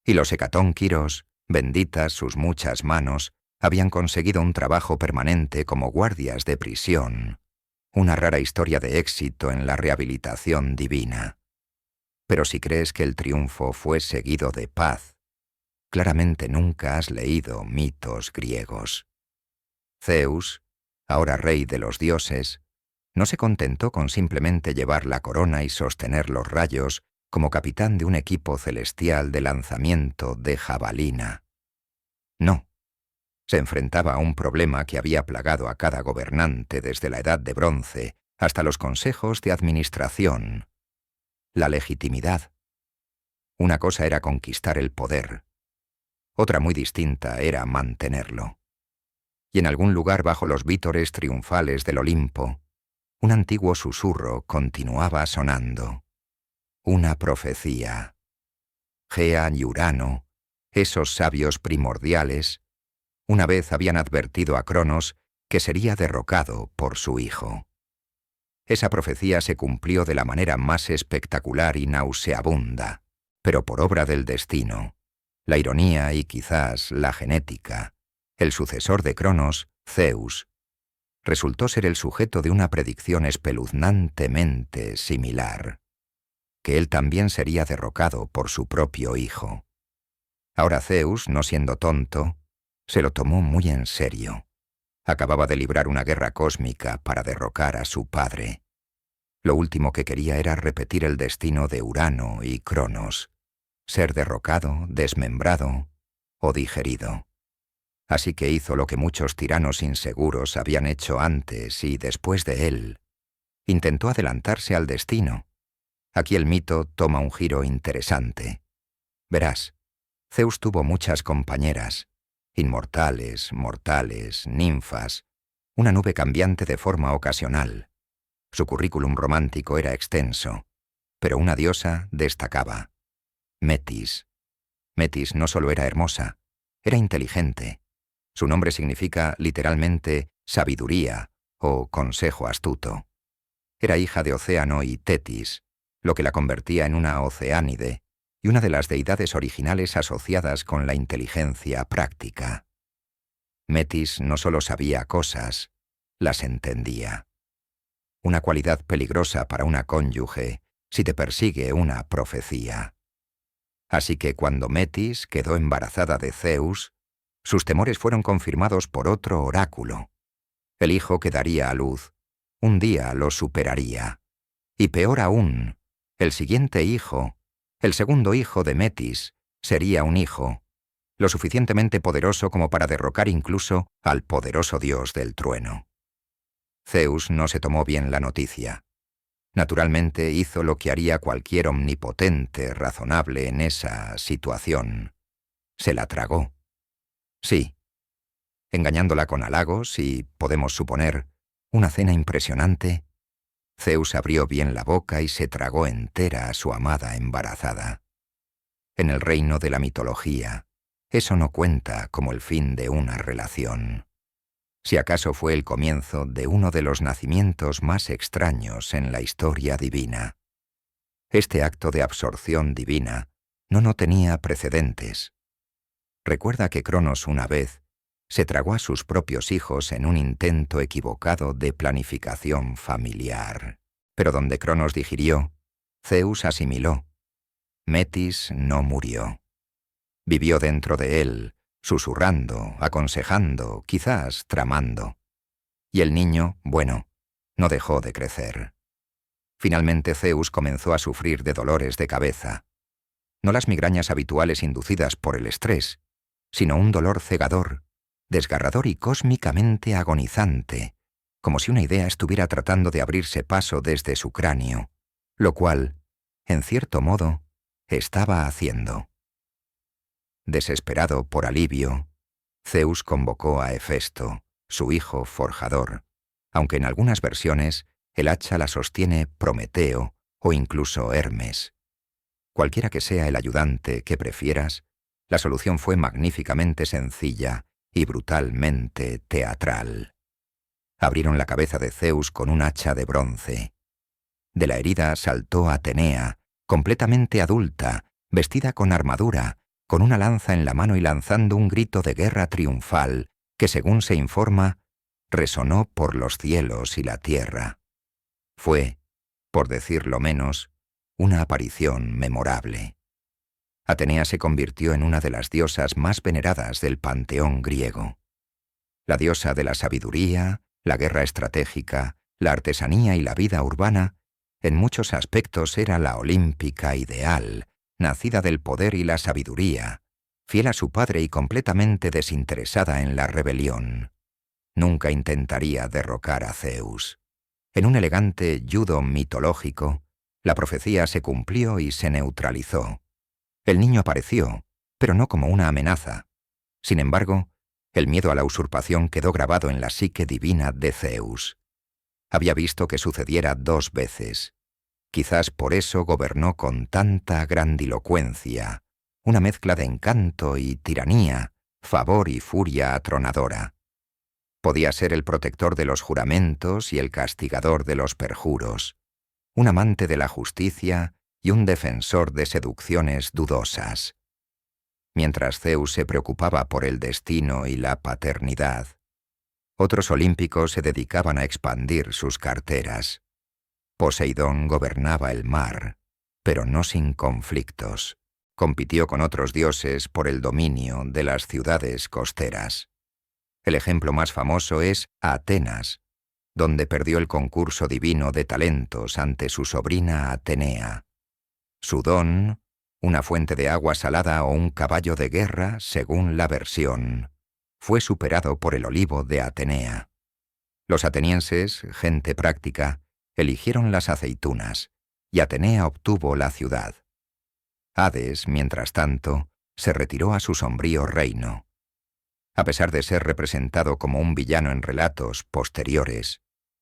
S1: y los hecatónquiros, benditas sus muchas manos, habían conseguido un trabajo permanente como guardias de prisión, una rara historia de éxito en la rehabilitación divina. Pero si crees que el triunfo fue seguido de paz, claramente nunca has leído mitos griegos. Zeus, ahora rey de los dioses, no se contentó con simplemente llevar la corona y sostener los rayos como capitán de un equipo celestial de lanzamiento de jabalina. No. Se enfrentaba a un problema que había plagado a cada gobernante desde la Edad de Bronce hasta los consejos de administración: la legitimidad. Una cosa era conquistar el poder, otra muy distinta era mantenerlo. Y en algún lugar bajo los vítores triunfales del Olimpo, un antiguo susurro continuaba sonando. Una profecía. Gea y Urano, esos sabios primordiales, una vez habían advertido a Cronos que sería derrocado por su hijo. Esa profecía se cumplió de la manera más espectacular y nauseabunda, pero por obra del destino, la ironía y quizás la genética. El sucesor de Cronos, Zeus, resultó ser el sujeto de una predicción espeluznantemente similar, que él también sería derrocado por su propio hijo. Ahora Zeus, no siendo tonto, se lo tomó muy en serio. Acababa de librar una guerra cósmica para derrocar a su padre. Lo último que quería era repetir el destino de Urano y Cronos, ser derrocado, desmembrado o digerido. Así que hizo lo que muchos tiranos inseguros habían hecho antes y después de él. Intentó adelantarse al destino. Aquí el mito toma un giro interesante. Verás, Zeus tuvo muchas compañeras, inmortales, mortales, ninfas, una nube cambiante de forma ocasional. Su currículum romántico era extenso, pero una diosa destacaba: Metis. Metis no solo era hermosa, era inteligente. Su nombre significa literalmente sabiduría o consejo astuto. Era hija de Océano y Tetis, lo que la convertía en una oceánide y una de las deidades originales asociadas con la inteligencia práctica. Metis no solo sabía cosas, las entendía. Una cualidad peligrosa para una cónyuge si te persigue una profecía. Así que cuando Metis quedó embarazada de Zeus, sus temores fueron confirmados por otro oráculo. El hijo que daría a luz, un día lo superaría. Y peor aún, el siguiente hijo, el segundo hijo de Metis, sería un hijo, lo suficientemente poderoso como para derrocar incluso al poderoso dios del trueno. Zeus no se tomó bien la noticia. Naturalmente hizo lo que haría cualquier omnipotente razonable en esa situación. Se la tragó. Sí, engañándola con halagos y, podemos suponer, una cena impresionante, Zeus abrió bien la boca y se tragó entera a su amada embarazada. En el reino de la mitología, eso no cuenta como el fin de una relación. Si acaso fue el comienzo de uno de los nacimientos más extraños en la historia divina. Este acto de absorción divina no tenía precedentes. Recuerda que Cronos una vez se tragó a sus propios hijos en un intento equivocado de planificación familiar. Pero donde Cronos digirió, Zeus asimiló. Metis no murió. Vivió dentro de él, susurrando, aconsejando, quizás tramando. Y el niño, bueno, no dejó de crecer. Finalmente Zeus comenzó a sufrir de dolores de cabeza. No las migrañas habituales inducidas por el estrés, sino un dolor cegador, desgarrador y cósmicamente agonizante, como si una idea estuviera tratando de abrirse paso desde su cráneo, lo cual, en cierto modo, estaba haciendo. Desesperado por alivio, Zeus convocó a Hefesto, su hijo forjador, aunque en algunas versiones el hacha la sostiene Prometeo o incluso Hermes. Cualquiera que sea el ayudante que prefieras, la solución fue magníficamente sencilla y brutalmente teatral. Abrieron la cabeza de Zeus con un hacha de bronce. De la herida saltó Atenea, completamente adulta, vestida con armadura, con una lanza en la mano y lanzando un grito de guerra triunfal que, según se informa, resonó por los cielos y la tierra. Fue, por decirlo menos, una aparición memorable. Atenea se convirtió en una de las diosas más veneradas del panteón griego. La diosa de la sabiduría, la guerra estratégica, la artesanía y la vida urbana, en muchos aspectos era la olímpica ideal, nacida del poder y la sabiduría, fiel a su padre y completamente desinteresada en la rebelión. Nunca intentaría derrocar a Zeus. En un elegante judo mitológico, la profecía se cumplió y se neutralizó. El niño apareció, pero no como una amenaza. Sin embargo, el miedo a la usurpación quedó grabado en la psique divina de Zeus. Había visto que sucediera 2 veces. Quizás por eso gobernó con tanta grandilocuencia, una mezcla de encanto y tiranía, favor y furia atronadora. Podía ser el protector de los juramentos y el castigador de los perjuros, un amante de la justicia y un defensor de seducciones dudosas. Mientras Zeus se preocupaba por el destino y la paternidad, otros olímpicos se dedicaban a expandir sus carteras. Poseidón gobernaba el mar, pero no sin conflictos. Compitió con otros dioses por el dominio de las ciudades costeras. El ejemplo más famoso es Atenas, donde perdió el concurso divino de talentos ante su sobrina Atenea. Su don, una fuente de agua salada o un caballo de guerra, según la versión, fue superado por el olivo de Atenea. Los atenienses, gente práctica, eligieron las aceitunas, y Atenea obtuvo la ciudad. Hades, mientras tanto, se retiró a su sombrío reino. A pesar de ser representado como un villano en relatos posteriores,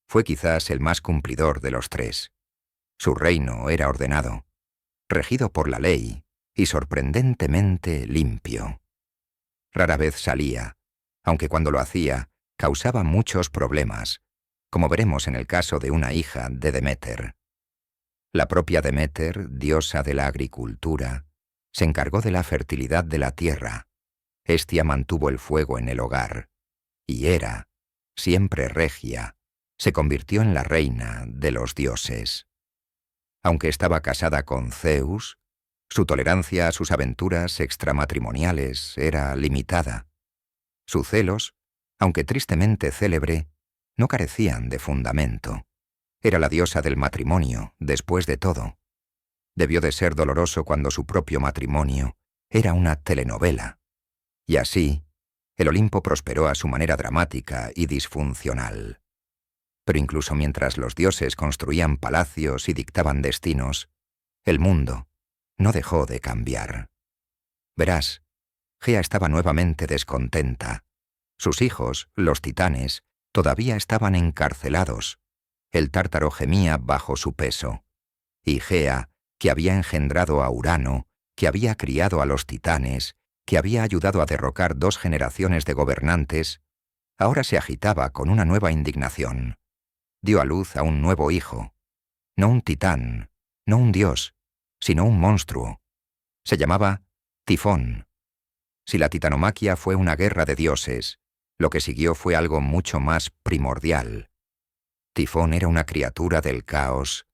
S1: fue quizás el más cumplidor de los 3. Su reino era ordenado, regido por la ley y sorprendentemente limpio. Rara vez salía, aunque cuando lo hacía, causaba muchos problemas, como veremos en el caso de una hija de Deméter. La propia Deméter, diosa de la agricultura, se encargó de la fertilidad de la tierra. Hestia mantuvo el fuego en el hogar, y Hera, siempre regia, se convirtió en la reina de los dioses. Aunque estaba casada con Zeus, Su tolerancia a sus aventuras extramatrimoniales era limitada. Sus celos, aunque tristemente célebre, no carecían de fundamento. Era la diosa del matrimonio, después de todo. Debió de ser doloroso cuando su propio matrimonio era una telenovela. Y así, el Olimpo prosperó a su manera dramática y disfuncional. Pero incluso mientras los dioses construían palacios y dictaban destinos, el mundo no dejó de cambiar. Verás, Gea estaba nuevamente descontenta. Sus hijos, los titanes, todavía estaban encarcelados. El Tártaro gemía bajo su peso. Y Gea, que había engendrado a Urano, que había criado a los titanes, que había ayudado a derrocar 2 generaciones de gobernantes, ahora se agitaba con una nueva indignación. Dio a luz a un nuevo hijo. No un titán, no un dios, sino un monstruo. Se llamaba Tifón. Si la titanomaquia fue una guerra de dioses, lo que siguió fue algo mucho más primordial. Tifón era una criatura del caos,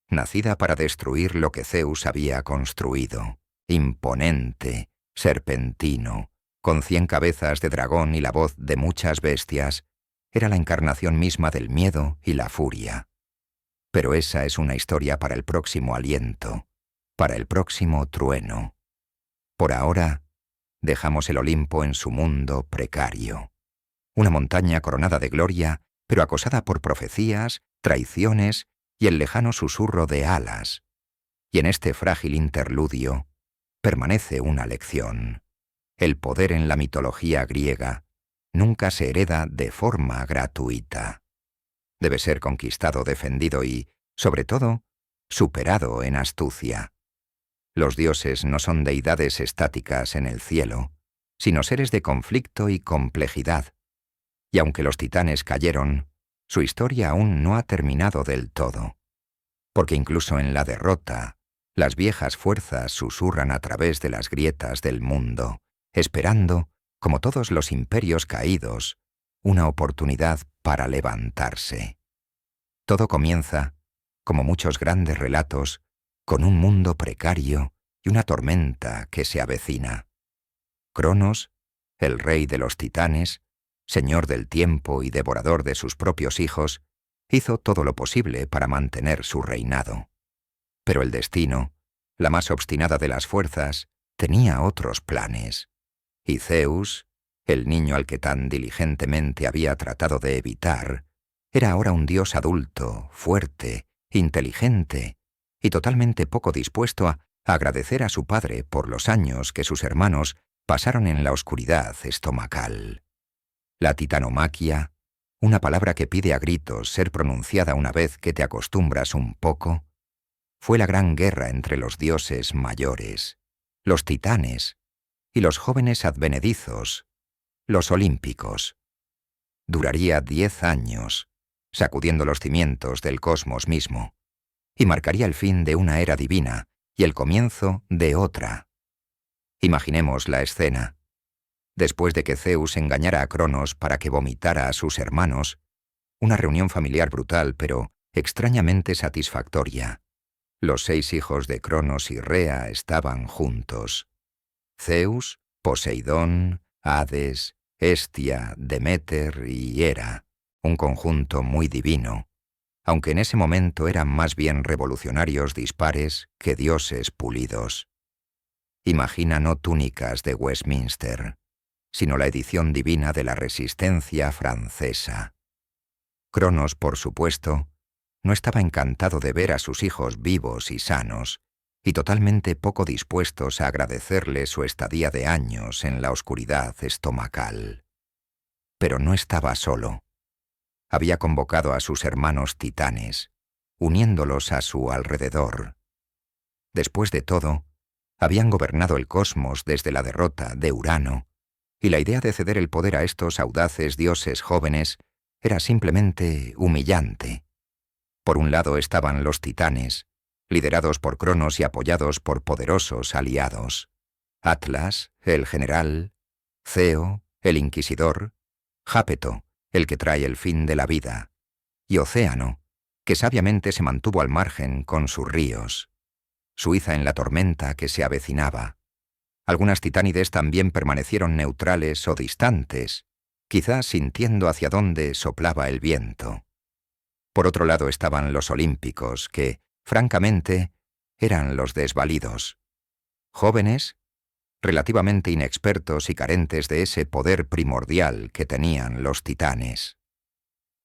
S1: nacida para destruir lo que Zeus había construido. Imponente, serpentino, con 100 cabezas de dragón y la voz de muchas bestias, era la encarnación misma del miedo y la furia. Pero esa es una historia para el próximo aliento, para el próximo trueno. Por ahora, dejamos el Olimpo en su mundo precario. Una montaña coronada de gloria, pero acosada por profecías, traiciones y el lejano susurro de alas. Y en este frágil interludio permanece una lección. El poder en la mitología griega nunca se hereda de forma gratuita. Debe ser conquistado, defendido y, sobre todo, superado en astucia. Los dioses no son deidades estáticas en el cielo, sino seres de conflicto y complejidad. Y aunque los titanes cayeron, su historia aún no ha terminado del todo. Porque incluso en la derrota, las viejas fuerzas susurran a través de las grietas del mundo, esperando, como todos los imperios caídos, una oportunidad para levantarse. Todo comienza, como muchos grandes relatos, con un mundo precario y una tormenta que se avecina. Cronos, el rey de los titanes, señor del tiempo y devorador de sus propios hijos, hizo todo lo posible para mantener su reinado. Pero el destino, la más obstinada de las fuerzas, tenía otros planes. Y Zeus, el niño al que tan diligentemente había tratado de evitar, era ahora un dios adulto, fuerte, inteligente y totalmente poco dispuesto a agradecer a su padre por los años que sus hermanos pasaron en la oscuridad estomacal. La titanomaquia, una palabra que pide a gritos ser pronunciada una vez que te acostumbras un poco, fue la gran guerra entre los dioses mayores, los titanes y los jóvenes advenedizos, los olímpicos. Duraría 10 años, sacudiendo los cimientos del cosmos mismo, y marcaría el fin de una era divina y el comienzo de otra. Imaginemos la escena. Después de que Zeus engañara a Cronos para que vomitara a sus hermanos, una reunión familiar brutal pero extrañamente satisfactoria. Los 6 hijos de Cronos y Rea estaban juntos. Zeus, Poseidón, Hades, Hestia, Deméter y Hera, un conjunto muy divino, aunque en ese momento eran más bien revolucionarios dispares que dioses pulidos. Imagina no túnicas de Westminster, sino la edición divina de la Resistencia francesa. Cronos, por supuesto, no estaba encantado de ver a sus hijos vivos y sanos, y totalmente poco dispuestos a agradecerle su estadía de años en la oscuridad estomacal. Pero no estaba solo. Había convocado a sus hermanos titanes, uniéndolos a su alrededor. Después de todo, habían gobernado el cosmos desde la derrota de Urano, y la idea de ceder el poder a estos audaces dioses jóvenes era simplemente humillante. Por un lado estaban los titanes, liderados por Cronos y apoyados por poderosos aliados. Atlas, el general, Ceo, el inquisidor, Jápeto, el que trae el fin de la vida, y Océano, que sabiamente se mantuvo al margen con sus ríos. Suiza en la tormenta que se avecinaba. Algunas titánides también permanecieron neutrales o distantes, quizás sintiendo hacia dónde soplaba el viento. Por otro lado estaban los olímpicos, que, francamente, eran los desvalidos. Jóvenes, relativamente inexpertos y carentes de ese poder primordial que tenían los titanes.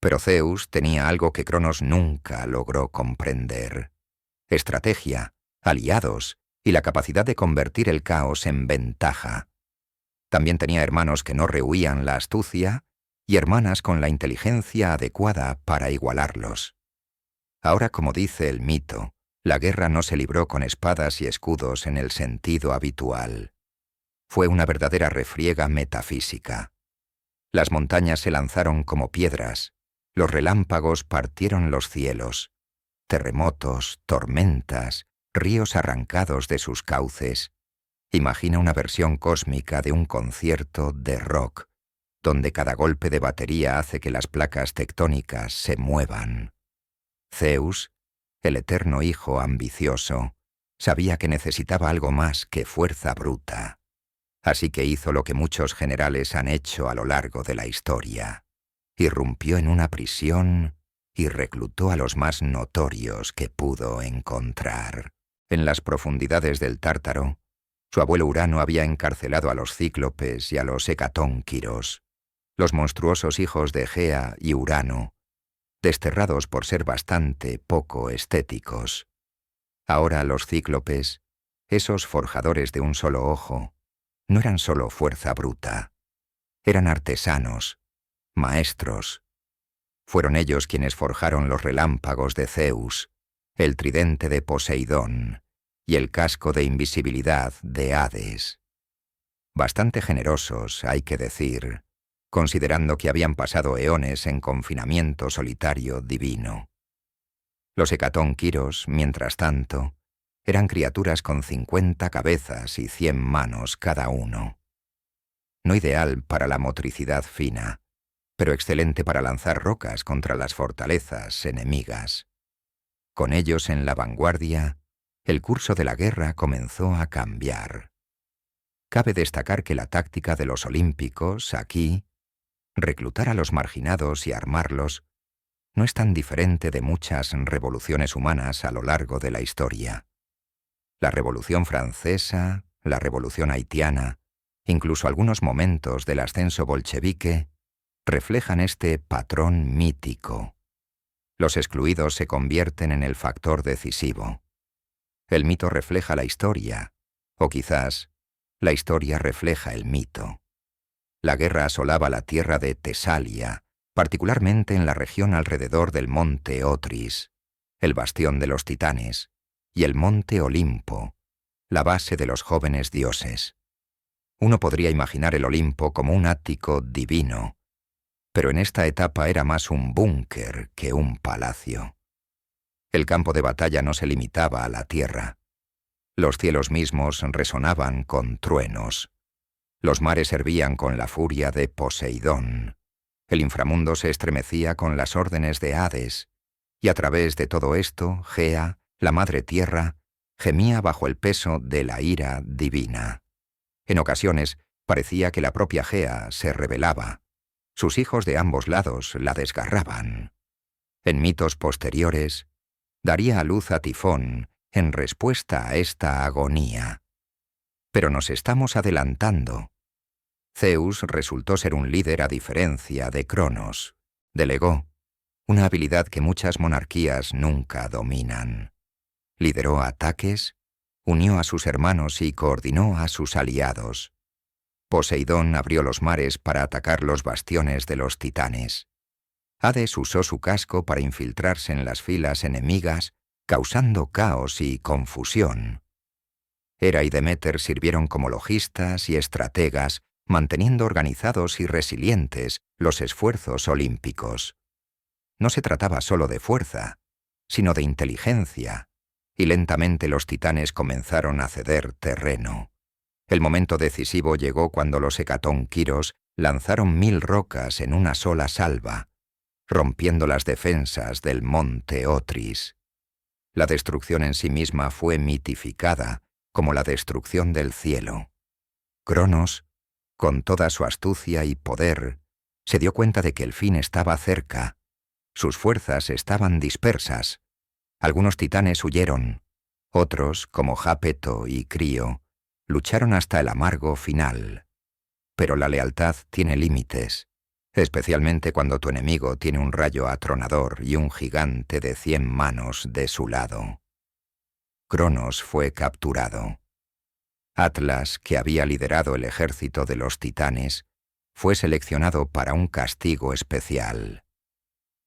S1: Pero Zeus tenía algo que Cronos nunca logró comprender: estrategia, aliados y la capacidad de convertir el caos en ventaja. También tenía hermanos que no rehuían la astucia y hermanas con la inteligencia adecuada para igualarlos. Ahora, como dice el mito, la guerra no se libró con espadas y escudos en el sentido habitual. Fue una verdadera refriega metafísica. Las montañas se lanzaron como piedras, los relámpagos partieron los cielos, terremotos, tormentas, ríos arrancados de sus cauces. Imagina una versión cósmica de un concierto de rock, donde cada golpe de batería hace que las placas tectónicas se muevan. Zeus, el eterno hijo ambicioso, sabía que necesitaba algo más que fuerza bruta. Así que hizo lo que muchos generales han hecho a lo largo de la historia. Irrumpió en una prisión y reclutó a los más notorios que pudo encontrar. En las profundidades del Tártaro, su abuelo Urano había encarcelado a los cíclopes y a los hecatónquiros, los monstruosos hijos de Gea y Urano, desterrados por ser bastante poco estéticos. Ahora los cíclopes, esos forjadores de un solo ojo, no eran solo fuerza bruta, eran artesanos, maestros. Fueron ellos quienes forjaron los relámpagos de Zeus, el tridente de Poseidón y el casco de invisibilidad de Hades. Bastante generosos, hay que decir, considerando que habían pasado eones en confinamiento solitario divino. Los hecatónquiros, mientras tanto, eran criaturas con 50 cabezas y 100 manos cada uno. No ideal para la motricidad fina, pero excelente para lanzar rocas contra las fortalezas enemigas. Con ellos en la vanguardia, el curso de la guerra comenzó a cambiar. Cabe destacar que la táctica de los olímpicos aquí, reclutar a los marginados y armarlos, no es tan diferente de muchas revoluciones humanas a lo largo de la historia. La Revolución Francesa, la Revolución Haitiana, incluso algunos momentos del ascenso bolchevique, reflejan este patrón mítico. Los excluidos se convierten en el factor decisivo. El mito refleja la historia, o quizás la historia refleja el mito. La guerra asolaba la tierra de Tesalia, particularmente en la región alrededor del monte Otris, el bastión de los titanes, y el monte Olimpo, la base de los jóvenes dioses. Uno podría imaginar el Olimpo como un ático divino, pero en esta etapa era más un búnker que un palacio. El campo de batalla no se limitaba a la tierra. Los cielos mismos resonaban con truenos. Los mares hervían con la furia de Poseidón. El inframundo se estremecía con las órdenes de Hades, y a través de todo esto, Gea, la madre tierra, gemía bajo el peso de la ira divina. En ocasiones, parecía que la propia Gea se rebelaba. Sus hijos de ambos lados la desgarraban. En mitos posteriores, daría a luz a Tifón en respuesta a esta agonía. Pero nos estamos adelantando. Zeus resultó ser un líder a diferencia de Cronos. Delegó, una habilidad que muchas monarquías nunca dominan. Lideró ataques, unió a sus hermanos y coordinó a sus aliados. Poseidón abrió los mares para atacar los bastiones de los titanes. Hades usó su casco para infiltrarse en las filas enemigas, causando caos y confusión. Hera y Deméter sirvieron como logistas y estrategas, manteniendo organizados y resilientes los esfuerzos olímpicos. No se trataba solo de fuerza, sino de inteligencia, y lentamente los titanes comenzaron a ceder terreno. El momento decisivo llegó cuando los hecatónquiros lanzaron 1000 rocas en una sola salva, rompiendo las defensas del monte Otris. La destrucción en sí misma fue mitificada como la destrucción del cielo. Cronos, con toda su astucia y poder, se dio cuenta de que el fin estaba cerca. Sus fuerzas estaban dispersas. Algunos titanes huyeron. Otros, como Jápeto y Crío, lucharon hasta el amargo final. Pero la lealtad tiene límites, especialmente cuando tu enemigo tiene un rayo atronador y un gigante de 100 manos de su lado. Cronos fue capturado. Atlas, que había liderado el ejército de los titanes, fue seleccionado para un castigo especial.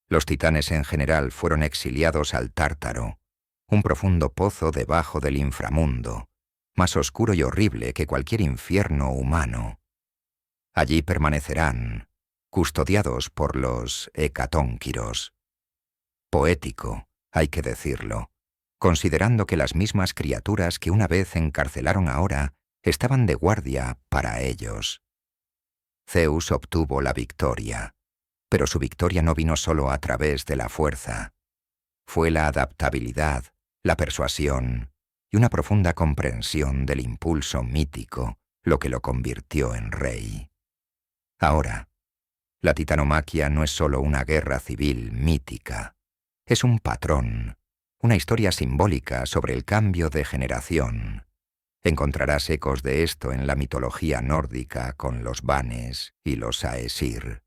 S1: Los titanes en general fueron exiliados al Tártaro, un profundo pozo debajo del inframundo, más oscuro y horrible que cualquier infierno humano. Allí permanecerán, custodiados por los hecatónquiros. Poético, hay que decirlo, considerando que las mismas criaturas que una vez encarcelaron ahora estaban de guardia para ellos. Zeus obtuvo la victoria, pero su victoria no vino solo a través de la fuerza. Fue la adaptabilidad, la persuasión y una profunda comprensión del impulso mítico lo que lo convirtió en rey. Ahora, la titanomaquia no es solo una guerra civil mítica, es un patrón, una historia simbólica sobre el cambio de generación. Encontrarás ecos de esto en la mitología nórdica con los Vanes y los Aesir,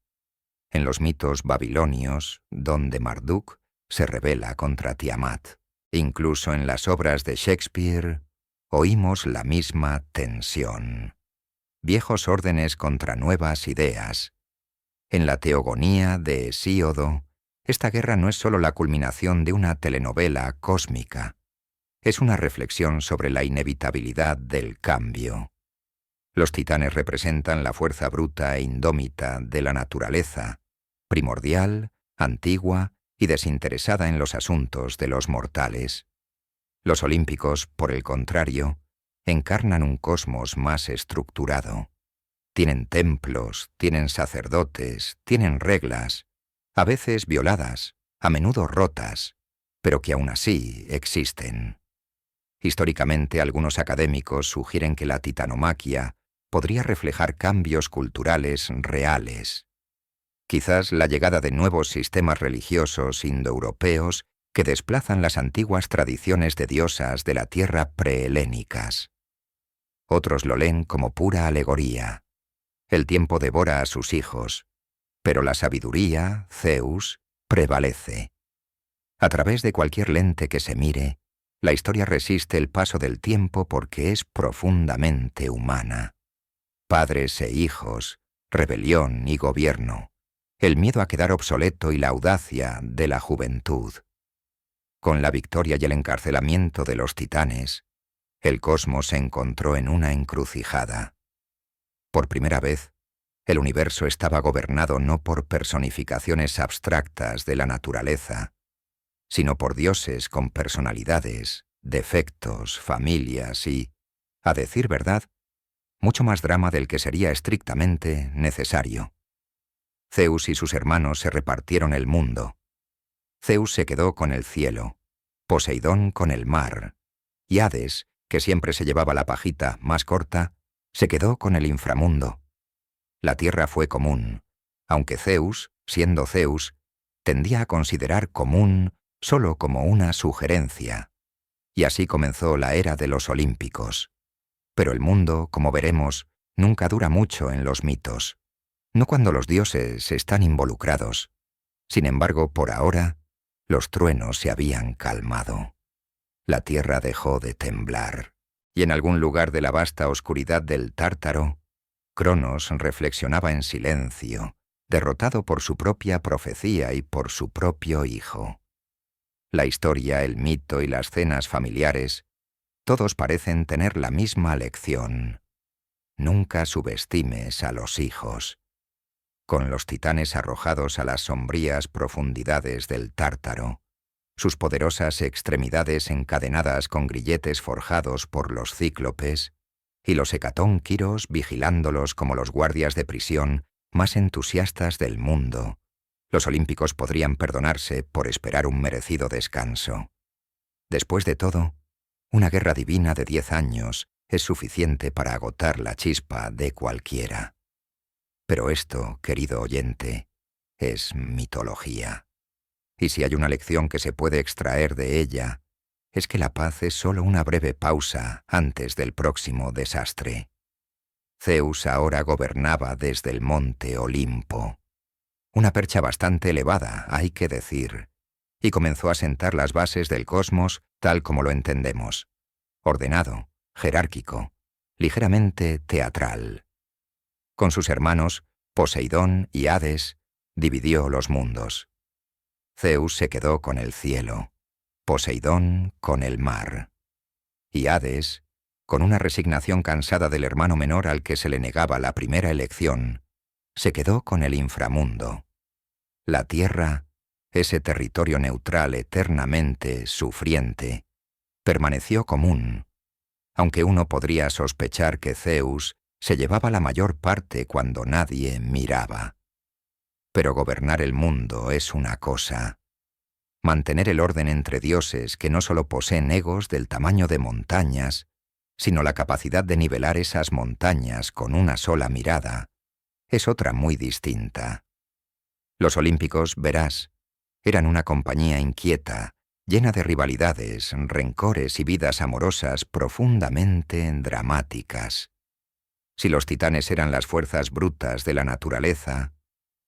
S1: en los mitos babilonios, donde Marduk se rebela contra Tiamat. Incluso en las obras de Shakespeare oímos la misma tensión. Viejos órdenes contra nuevas ideas. En la Teogonía de Hesíodo, esta guerra no es solo la culminación de una telenovela cósmica, es una reflexión sobre la inevitabilidad del cambio. Los titanes representan la fuerza bruta e indómita de la naturaleza, primordial, antigua y desinteresada en los asuntos de los mortales. Los olímpicos, por el contrario, encarnan un cosmos más estructurado. Tienen templos, tienen sacerdotes, tienen reglas, a veces violadas, a menudo rotas, pero que aún así existen. Históricamente, algunos académicos sugieren que la titanomaquia podría reflejar cambios culturales reales. Quizás la llegada de nuevos sistemas religiosos indoeuropeos que desplazan las antiguas tradiciones de diosas de la tierra prehelénicas. Otros lo leen como pura alegoría. El tiempo devora a sus hijos, pero la sabiduría, Zeus, prevalece. A través de cualquier lente que se mire, la historia resiste el paso del tiempo porque es profundamente humana. Padres e hijos, rebelión y gobierno, el miedo a quedar obsoleto y la audacia de la juventud. Con la victoria y el encarcelamiento de los titanes, el cosmos se encontró en una encrucijada. Por primera vez, el universo estaba gobernado no por personificaciones abstractas de la naturaleza, sino por dioses con personalidades, defectos, familias y, a decir verdad, mucho más drama del que sería estrictamente necesario. Zeus y sus hermanos se repartieron el mundo. Zeus se quedó con el cielo, Poseidón con el mar, y Hades, que siempre se llevaba la pajita más corta, se quedó con el inframundo. La tierra fue común, aunque Zeus, siendo Zeus, tendía a considerar común solo como una sugerencia. Y así comenzó la era de los olímpicos. Pero el mundo, como veremos, nunca dura mucho en los mitos, no cuando los dioses están involucrados. Sin embargo, por ahora, los truenos se habían calmado. La tierra dejó de temblar, y en algún lugar de la vasta oscuridad del Tártaro, Cronos reflexionaba en silencio, derrotado por su propia profecía y por su propio hijo. La historia, el mito y las cenas familiares, todos parecen tener la misma lección. Nunca subestimes a los hijos. Con los titanes arrojados a las sombrías profundidades del Tártaro, sus poderosas extremidades encadenadas con grilletes forjados por los cíclopes, y los hecatónquiros vigilándolos como los guardias de prisión más entusiastas del mundo, los olímpicos podrían perdonarse por esperar un merecido descanso. Después de todo, una guerra divina de 10 años es suficiente para agotar la chispa de cualquiera. Pero esto, querido oyente, es mitología. Y si hay una lección que se puede extraer de ella, es que la paz es solo una breve pausa antes del próximo desastre. Zeus ahora gobernaba desde el monte Olimpo, una percha bastante elevada, hay que decir, y comenzó a sentar las bases del cosmos tal como lo entendemos, ordenado, jerárquico, ligeramente teatral. Con sus hermanos, Poseidón y Hades, dividió los mundos. Zeus se quedó con el cielo, Poseidón con el mar, y Hades, con una resignación cansada del hermano menor al que se le negaba la primera elección, se quedó con el inframundo. La tierra, ese territorio neutral eternamente sufriente, permaneció común, aunque uno podría sospechar que Zeus se llevaba la mayor parte cuando nadie miraba. Pero gobernar el mundo es una cosa. Mantener el orden entre dioses que no solo poseen egos del tamaño de montañas, sino la capacidad de nivelar esas montañas con una sola mirada, es otra muy distinta. Los olímpicos, verás, eran una compañía inquieta, llena de rivalidades, rencores y vidas amorosas profundamente dramáticas. Si los titanes eran las fuerzas brutas de la naturaleza,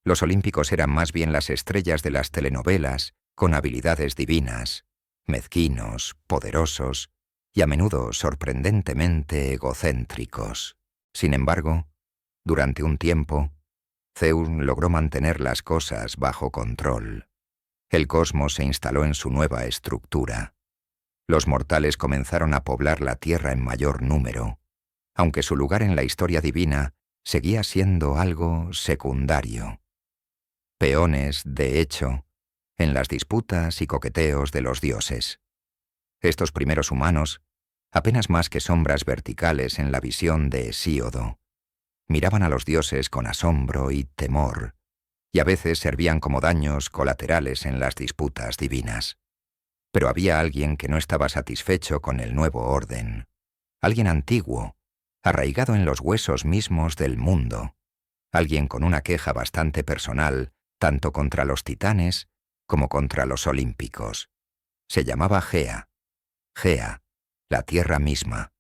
S1: los olímpicos eran más bien las estrellas de las telenovelas, con habilidades divinas, mezquinos, poderosos y a menudo sorprendentemente egocéntricos. Sin embargo, durante un tiempo, Zeus logró mantener las cosas bajo control. El cosmos se instaló en su nueva estructura. Los mortales comenzaron a poblar la Tierra en mayor número, aunque su lugar en la historia divina seguía siendo algo secundario. Peones, de hecho, en las disputas y coqueteos de los dioses. Estos primeros humanos, apenas más que sombras verticales en la visión de Hesíodo, miraban a los dioses con asombro y temor, y a veces servían como daños colaterales en las disputas divinas. Pero había alguien que no estaba satisfecho con el nuevo orden, alguien antiguo, arraigado en los huesos mismos del mundo, alguien con una queja bastante personal, tanto contra los titanes como contra los olímpicos. Se llamaba Gea, la tierra misma,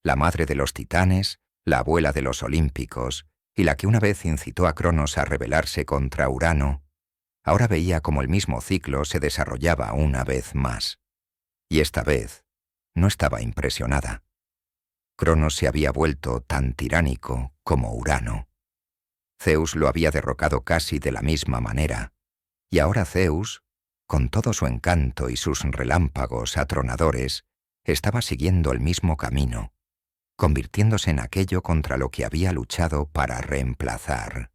S1: la madre de los titanes, la abuela de los olímpicos, y la que una vez incitó a Cronos a rebelarse contra Urano, ahora veía como el mismo ciclo se desarrollaba una vez más. Y esta vez no estaba impresionada. Cronos se había vuelto tan tiránico como Urano. Zeus lo había derrocado casi de la misma manera, y ahora Zeus, con todo su encanto y sus relámpagos atronadores, estaba siguiendo el mismo camino, convirtiéndose en aquello contra lo que había luchado para reemplazar.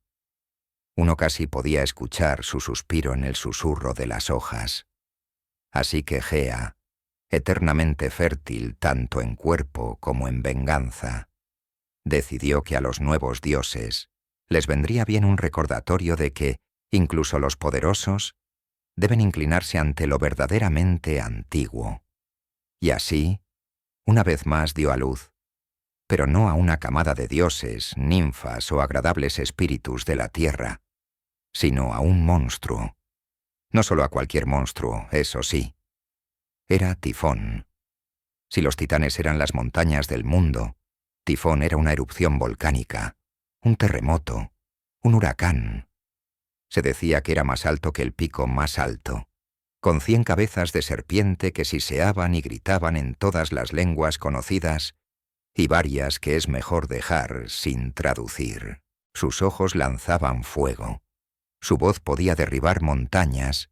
S1: Uno casi podía escuchar su suspiro en el susurro de las hojas. Así que Gea, eternamente fértil tanto en cuerpo como en venganza, decidió que a los nuevos dioses les vendría bien un recordatorio de que, incluso los poderosos, deben inclinarse ante lo verdaderamente antiguo. Y así, una vez más dio a luz, pero no a una camada de dioses, ninfas o agradables espíritus de la tierra, sino a un monstruo. No solo a cualquier monstruo, eso sí. Era Tifón. Si los titanes eran las montañas del mundo, Tifón era una erupción volcánica, un terremoto, un huracán. Se decía que era más alto que el pico más alto, con 100 cabezas de serpiente que siseaban y gritaban en todas las lenguas conocidas, y varias que es mejor dejar sin traducir. Sus ojos lanzaban fuego, su voz podía derribar montañas,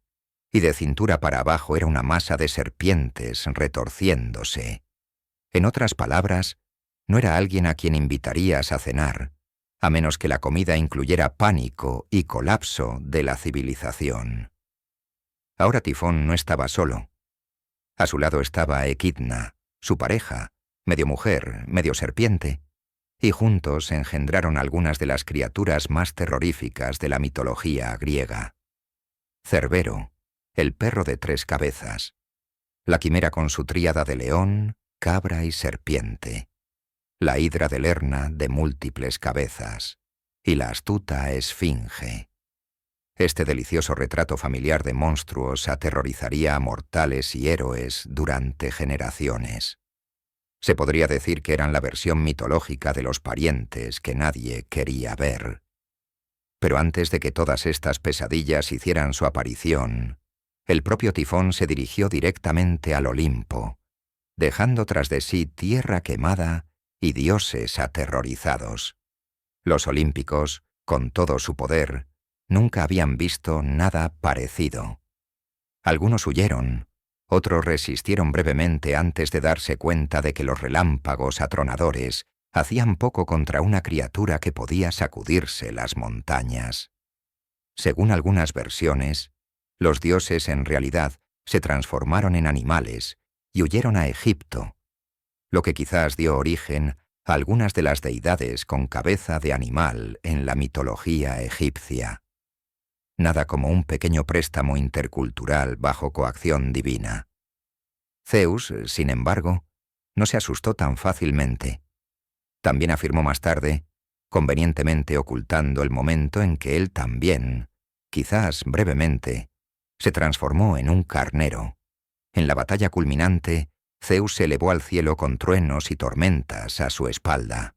S1: y de cintura para abajo era una masa de serpientes retorciéndose. En otras palabras, no era alguien a quien invitarías a cenar, a menos que la comida incluyera pánico y colapso de la civilización. Ahora Tifón no estaba solo. A su lado estaba Equidna, su pareja, medio mujer, medio serpiente, y juntos engendraron algunas de las criaturas más terroríficas de la mitología griega. Cerbero, el perro de 3 cabezas. la quimera con su tríada de león, cabra y serpiente, la hidra de Lerna de múltiples cabezas, y la astuta esfinge. Este delicioso retrato familiar de monstruos aterrorizaría a mortales y héroes durante generaciones. Se podría decir que eran la versión mitológica de los parientes que nadie quería ver. Pero antes de que todas estas pesadillas hicieran su aparición, el propio Tifón se dirigió directamente al Olimpo, dejando tras de sí tierra quemada y dioses aterrorizados. Los olímpicos, con todo su poder, nunca habían visto nada parecido. Algunos huyeron, otros resistieron brevemente antes de darse cuenta de que los relámpagos atronadores hacían poco contra una criatura que podía sacudirse las montañas. Según algunas versiones, los dioses en realidad se transformaron en animales y huyeron a Egipto, lo que quizás dio origen a algunas de las deidades con cabeza de animal en la mitología egipcia. Nada como un pequeño préstamo intercultural bajo coacción divina. Zeus, sin embargo, no se asustó tan fácilmente. También afirmó más tarde, convenientemente ocultando el momento en que él también, quizás brevemente, se transformó en un carnero. En la batalla culminante, Zeus se elevó al cielo con truenos y tormentas a su espalda.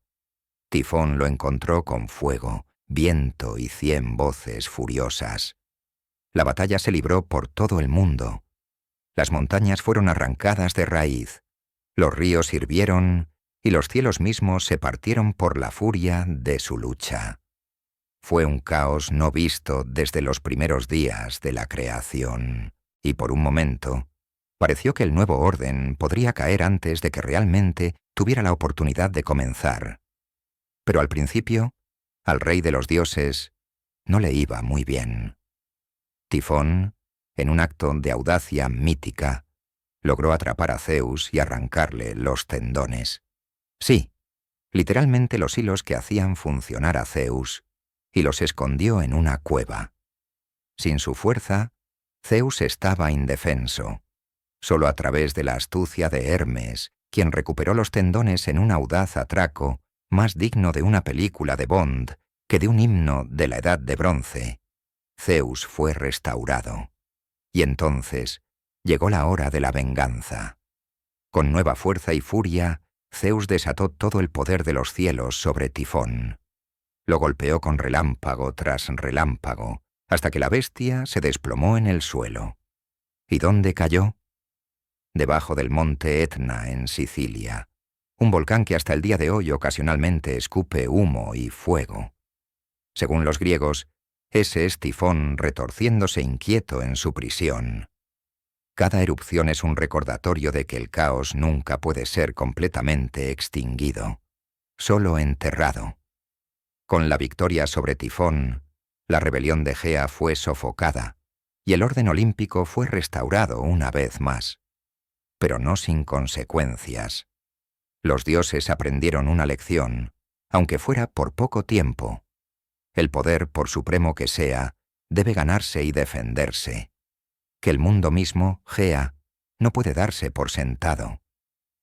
S1: Tifón lo encontró con fuego, viento y 100 voces furiosas. La batalla se libró por todo el mundo. Las montañas fueron arrancadas de raíz, los ríos hirvieron y los cielos mismos se partieron por la furia de su lucha. Fue un caos no visto desde los primeros días de la creación, y por un momento pareció que el nuevo orden podría caer antes de que realmente tuviera la oportunidad de comenzar. Pero al principio, al rey de los dioses no le iba muy bien. Tifón, en un acto de audacia mítica, logró atrapar a Zeus y arrancarle los tendones. Sí, literalmente los hilos que hacían funcionar a Zeus, y los escondió en una cueva. Sin su fuerza, Zeus estaba indefenso. Solo a través de la astucia de Hermes, quien recuperó los tendones en un audaz atraco más digno de una película de Bond que de un himno de la Edad de Bronce, Zeus fue restaurado. Y entonces llegó la hora de la venganza. Con nueva fuerza y furia, Zeus desató todo el poder de los cielos sobre Tifón. Lo golpeó con relámpago tras relámpago, hasta que la bestia se desplomó en el suelo. ¿Y dónde cayó? Debajo del monte Etna, en Sicilia, un volcán que hasta el día de hoy ocasionalmente escupe humo y fuego. Según los griegos, ese es Tifón retorciéndose inquieto en su prisión. Cada erupción es un recordatorio de que el caos nunca puede ser completamente extinguido, solo enterrado. Con la victoria sobre Tifón, la rebelión de Gea fue sofocada y el orden olímpico fue restaurado una vez más. Pero no sin consecuencias. Los dioses aprendieron una lección, aunque fuera por poco tiempo. El poder, por supremo que sea, debe ganarse y defenderse. Que el mundo mismo, Gea, no puede darse por sentado.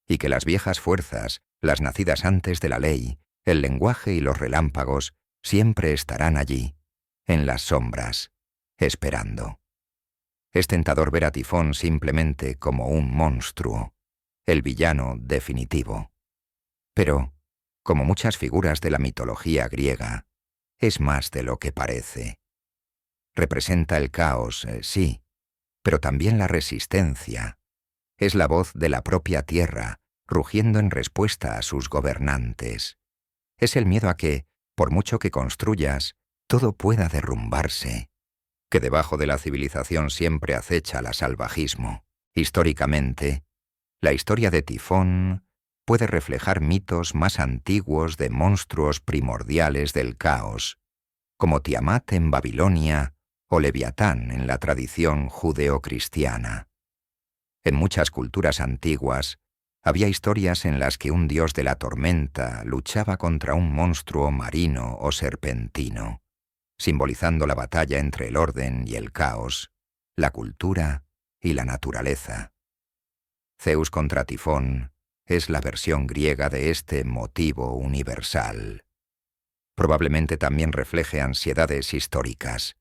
S1: Y que las viejas fuerzas, las nacidas antes de la ley, el lenguaje y los relámpagos, siempre estarán allí, en las sombras, esperando. Es tentador ver a Tifón simplemente como un monstruo, el villano definitivo. Pero, como muchas figuras de la mitología griega, es más de lo que parece. Representa el caos, sí, pero también la resistencia. Es la voz de la propia tierra, rugiendo en respuesta a sus gobernantes. Es el miedo a que, por mucho que construyas, todo pueda derrumbarse. Que debajo de la civilización siempre acecha el salvajismo. Históricamente, la historia de Tifón puede reflejar mitos más antiguos de monstruos primordiales del caos, como Tiamat en Babilonia o Leviatán en la tradición judeocristiana. En muchas culturas antiguas, había historias en las que un dios de la tormenta luchaba contra un monstruo marino o serpentino, simbolizando la batalla entre el orden y el caos, la cultura y la naturaleza. Zeus contra Tifón es la versión griega de este motivo universal. Probablemente también refleje ansiedades históricas.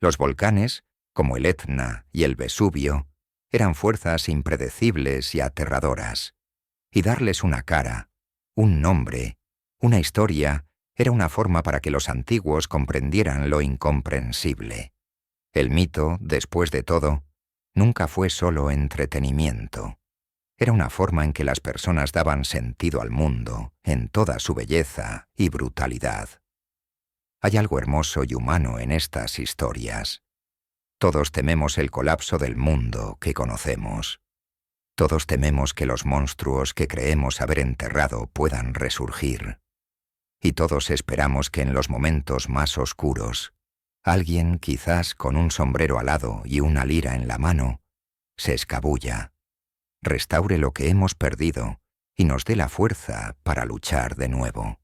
S1: Los volcanes, como el Etna y el Vesubio, eran fuerzas impredecibles y aterradoras, y darles una cara, un nombre, una historia, era una forma para que los antiguos comprendieran lo incomprensible. El mito, después de todo, nunca fue solo entretenimiento. Era una forma en que las personas daban sentido al mundo, en toda su belleza y brutalidad. Hay algo hermoso y humano en estas historias. Todos tememos el colapso del mundo que conocemos. Todos tememos que los monstruos que creemos haber enterrado puedan resurgir. Y todos esperamos que en los momentos más oscuros, alguien, quizás con un sombrero alado y una lira en la mano, se escabulla, restaure lo que hemos perdido y nos dé la fuerza para luchar de nuevo.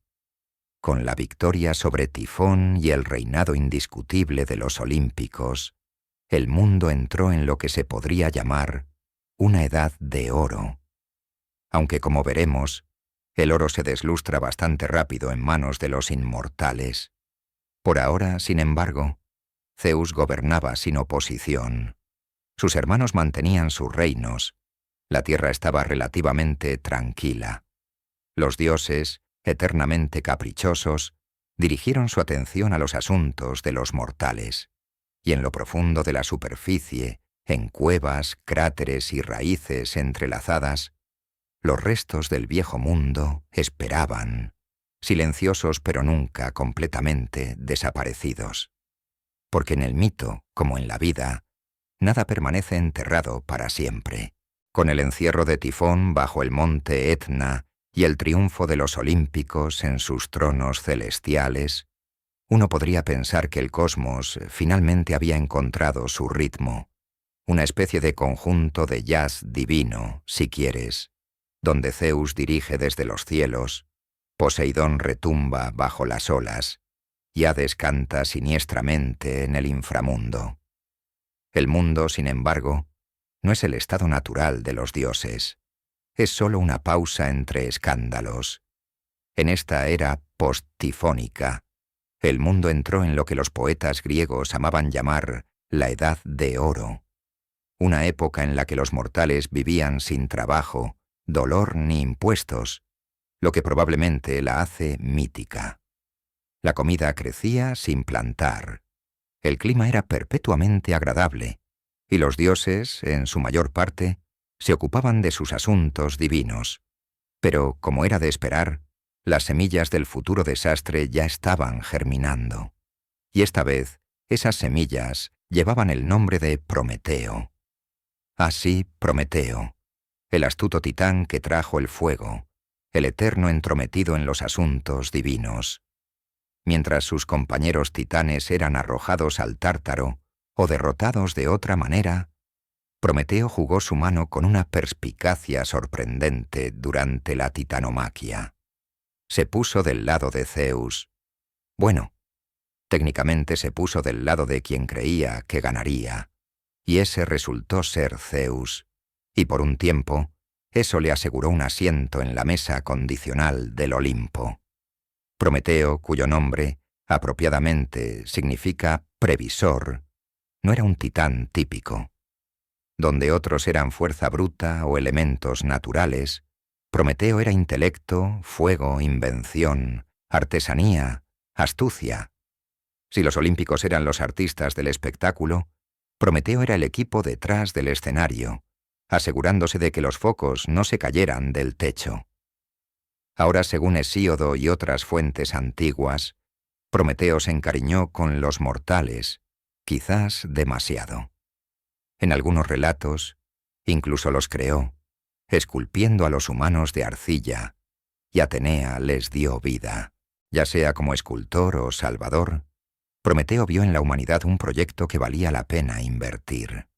S1: Con la victoria sobre Tifón y el reinado indiscutible de los olímpicos, el mundo entró en lo que se podría llamar una edad de oro. Aunque, como veremos, el oro se deslustra bastante rápido en manos de los inmortales. Por ahora, sin embargo, Zeus gobernaba sin oposición. Sus hermanos mantenían sus reinos. La tierra estaba relativamente tranquila. Los dioses, eternamente caprichosos, dirigieron su atención a los asuntos de los mortales, y en lo profundo de la superficie, en cuevas, cráteres y raíces entrelazadas, los restos del viejo mundo esperaban, silenciosos pero nunca completamente desaparecidos. Porque en el mito, como en la vida, nada permanece enterrado para siempre. Con el encierro de Tifón bajo el monte Etna y el triunfo de los olímpicos en sus tronos celestiales, uno podría pensar que el cosmos finalmente había encontrado su ritmo, una especie de conjunto de jazz divino, si quieres, donde Zeus dirige desde los cielos, Poseidón retumba bajo las olas, y Hades canta siniestramente en el inframundo. El mundo, sin embargo, no es el estado natural de los dioses. Es solo una pausa entre escándalos. En esta era post-tifónica, el mundo entró en lo que los poetas griegos amaban llamar la Edad de Oro, una época en la que los mortales vivían sin trabajo, dolor ni impuestos, lo que probablemente la hace mítica. La comida crecía sin plantar, el clima era perpetuamente agradable, y los dioses, en su mayor parte, se ocupaban de sus asuntos divinos. Pero, como era de esperar, las semillas del futuro desastre ya estaban germinando. Y esta vez, esas semillas llevaban el nombre de Prometeo. Así, Prometeo, el astuto titán que trajo el fuego, el eterno entrometido en los asuntos divinos. Mientras sus compañeros titanes eran arrojados al Tártaro o derrotados de otra manera, Prometeo jugó su mano con una perspicacia sorprendente durante la titanomaquia. Se puso del lado de Zeus. Bueno, técnicamente se puso del lado de quien creía que ganaría, y ese resultó ser Zeus, y por un tiempo, eso le aseguró un asiento en la mesa condicional del Olimpo. Prometeo, cuyo nombre, apropiadamente, significa previsor, no era un titán típico. Donde otros eran fuerza bruta o elementos naturales, Prometeo era intelecto, fuego, invención, artesanía, astucia. Si los olímpicos eran los artistas del espectáculo, Prometeo era el equipo detrás del escenario, asegurándose de que los focos no se cayeran del techo. Ahora, según Hesíodo y otras fuentes antiguas, Prometeo se encariñó con los mortales, quizás demasiado. En algunos relatos, incluso los creó, esculpiendo a los humanos de arcilla, y Atenea les dio vida. Ya sea como escultor o salvador, Prometeo vio en la humanidad un proyecto que valía la pena invertir.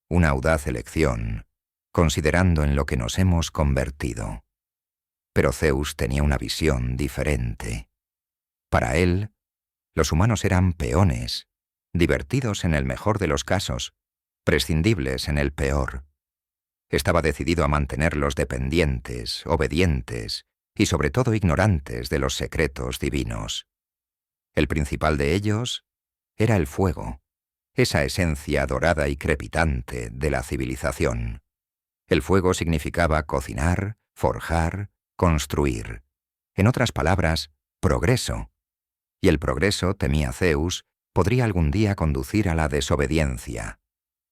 S1: Una audaz elección, considerando en lo que nos hemos convertido. Pero Zeus tenía una visión diferente. Para él, los humanos eran peones, divertidos en el mejor de los casos, prescindibles en el peor. Estaba decidido a mantenerlos dependientes, obedientes y sobre todo ignorantes de los secretos divinos. El principal de ellos era el fuego, esa esencia dorada y crepitante de la civilización. El fuego significaba cocinar, forjar, construir. En otras palabras, progreso. Y el progreso, temía Zeus, podría algún día conducir a la desobediencia.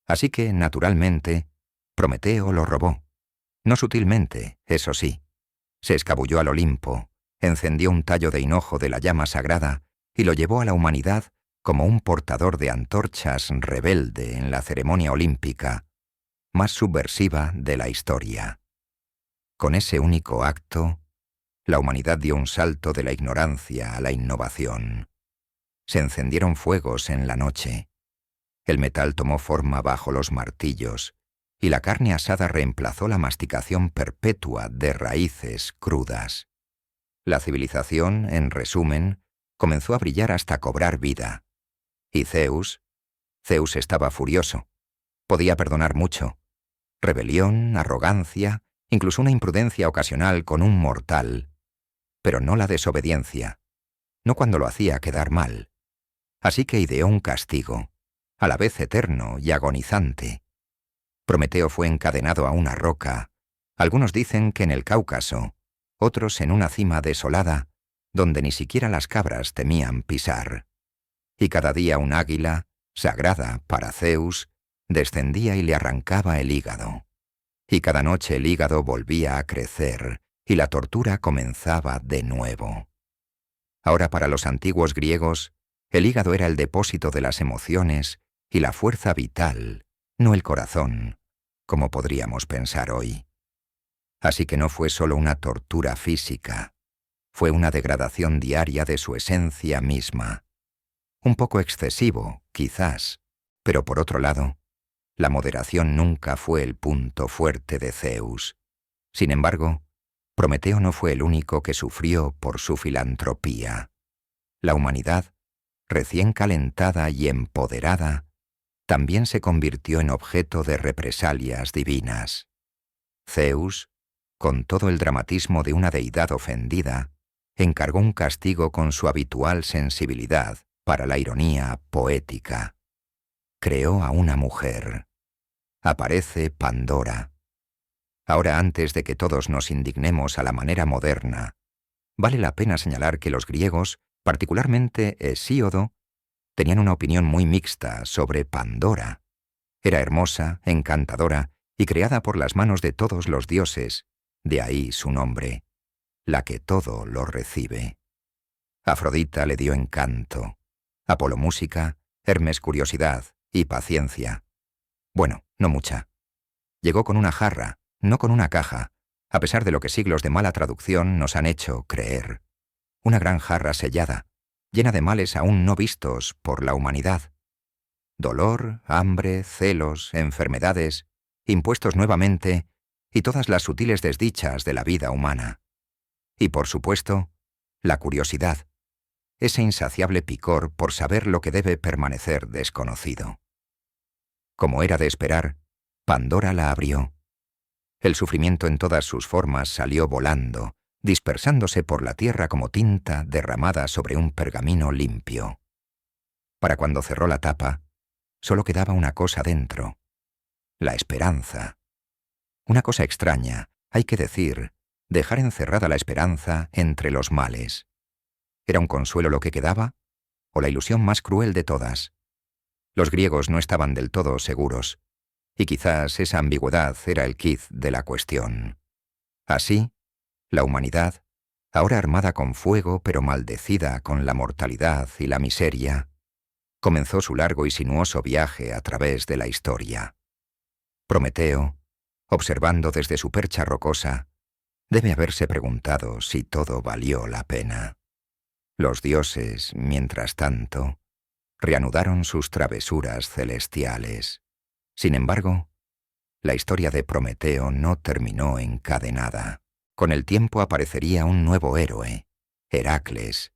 S1: Así que, naturalmente, Prometeo lo robó. No sutilmente, eso sí. Se escabulló al Olimpo, encendió un tallo de hinojo de la llama sagrada y lo llevó a la humanidad como un portador de antorchas rebelde en la ceremonia olímpica más subversiva de la historia. Con ese único acto, la humanidad dio un salto de la ignorancia a la innovación. Se encendieron fuegos en la noche. El metal tomó forma bajo los martillos y la carne asada reemplazó la masticación perpetua de raíces crudas. La civilización, en resumen, comenzó a brillar hasta cobrar vida. Y Zeus estaba furioso. Podía perdonar mucho. Rebelión, arrogancia, incluso una imprudencia ocasional con un mortal, pero no la desobediencia, no cuando lo hacía quedar mal. Así que ideó un castigo, a la vez eterno y agonizante. Prometeo fue encadenado a una roca, algunos dicen que en el Cáucaso, otros en una cima desolada, donde ni siquiera las cabras temían pisar. Y cada día un águila, sagrada para Zeus, descendía y le arrancaba el hígado. Y cada noche el hígado volvía a crecer, y la tortura comenzaba de nuevo. Ahora para los antiguos griegos, el hígado era el depósito de las emociones y la fuerza vital, no el corazón, como podríamos pensar hoy. Así que no fue solo una tortura física, fue una degradación diaria de su esencia misma. Un poco excesivo, quizás, pero por otro lado, la moderación nunca fue el punto fuerte de Zeus. Sin embargo, Prometeo no fue el único que sufrió por su filantropía. La humanidad, recién calentada y empoderada, también se convirtió en objeto de represalias divinas. Zeus, con todo el dramatismo de una deidad ofendida, encargó un castigo con su habitual sensibilidad para la ironía poética. Creó a una mujer. Aparece Pandora. Ahora, antes de que todos nos indignemos a la manera moderna, vale la pena señalar que los griegos, particularmente Hesíodo, tenían una opinión muy mixta sobre Pandora. Era hermosa, encantadora y creada por las manos de todos los dioses, de ahí su nombre, la que todo lo recibe. Afrodita le dio encanto, Apolo música, Hermes curiosidad y paciencia. Bueno, no mucha. Llegó con una jarra, no con una caja, a pesar de lo que siglos de mala traducción nos han hecho creer. Una gran jarra sellada, llena de males aún no vistos por la humanidad. Dolor, hambre, celos, enfermedades, impuestos nuevamente, y todas las sutiles desdichas de la vida humana. Y por supuesto, la curiosidad, ese insaciable picor por saber lo que debe permanecer desconocido. Como era de esperar, Pandora la abrió. El sufrimiento en todas sus formas salió volando, dispersándose por la tierra como tinta derramada sobre un pergamino limpio. Para cuando cerró la tapa, solo quedaba una cosa dentro: la esperanza. Una cosa extraña, hay que decir, dejar encerrada la esperanza entre los males. ¿Era un consuelo lo que quedaba? ¿O la ilusión más cruel de todas? Los griegos no estaban del todo seguros, y quizás esa ambigüedad era el quiz de la cuestión. Así, la humanidad, ahora armada con fuego pero maldecida con la mortalidad y la miseria, comenzó su largo y sinuoso viaje a través de la historia. Prometeo, observando desde su percha rocosa, debe haberse preguntado si todo valió la pena. Los dioses, mientras tanto, reanudaron sus travesuras celestiales. Sin embargo, la historia de Prometeo no terminó encadenada. Con el tiempo aparecería un nuevo héroe, Heracles,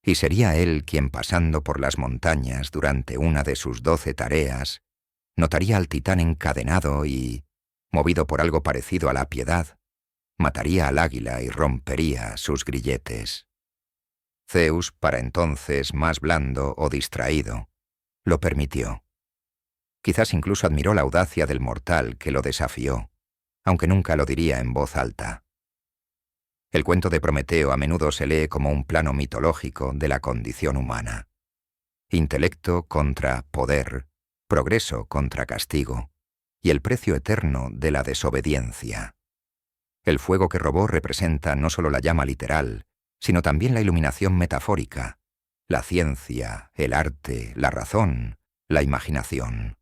S1: y sería él quien, pasando por las montañas durante una de sus 12 tareas, notaría al titán encadenado y, movido por algo parecido a la piedad, mataría al águila y rompería sus grilletes. Zeus, para entonces más blando o distraído, lo permitió. Quizás incluso admiró la audacia del mortal que lo desafió, aunque nunca lo diría en voz alta. El cuento de Prometeo a menudo se lee como un plano mitológico de la condición humana. Intelecto contra poder, progreso contra castigo, y el precio eterno de la desobediencia. El fuego que robó representa no solo la llama literal, sino también la iluminación metafórica, la ciencia, el arte, la razón, la imaginación.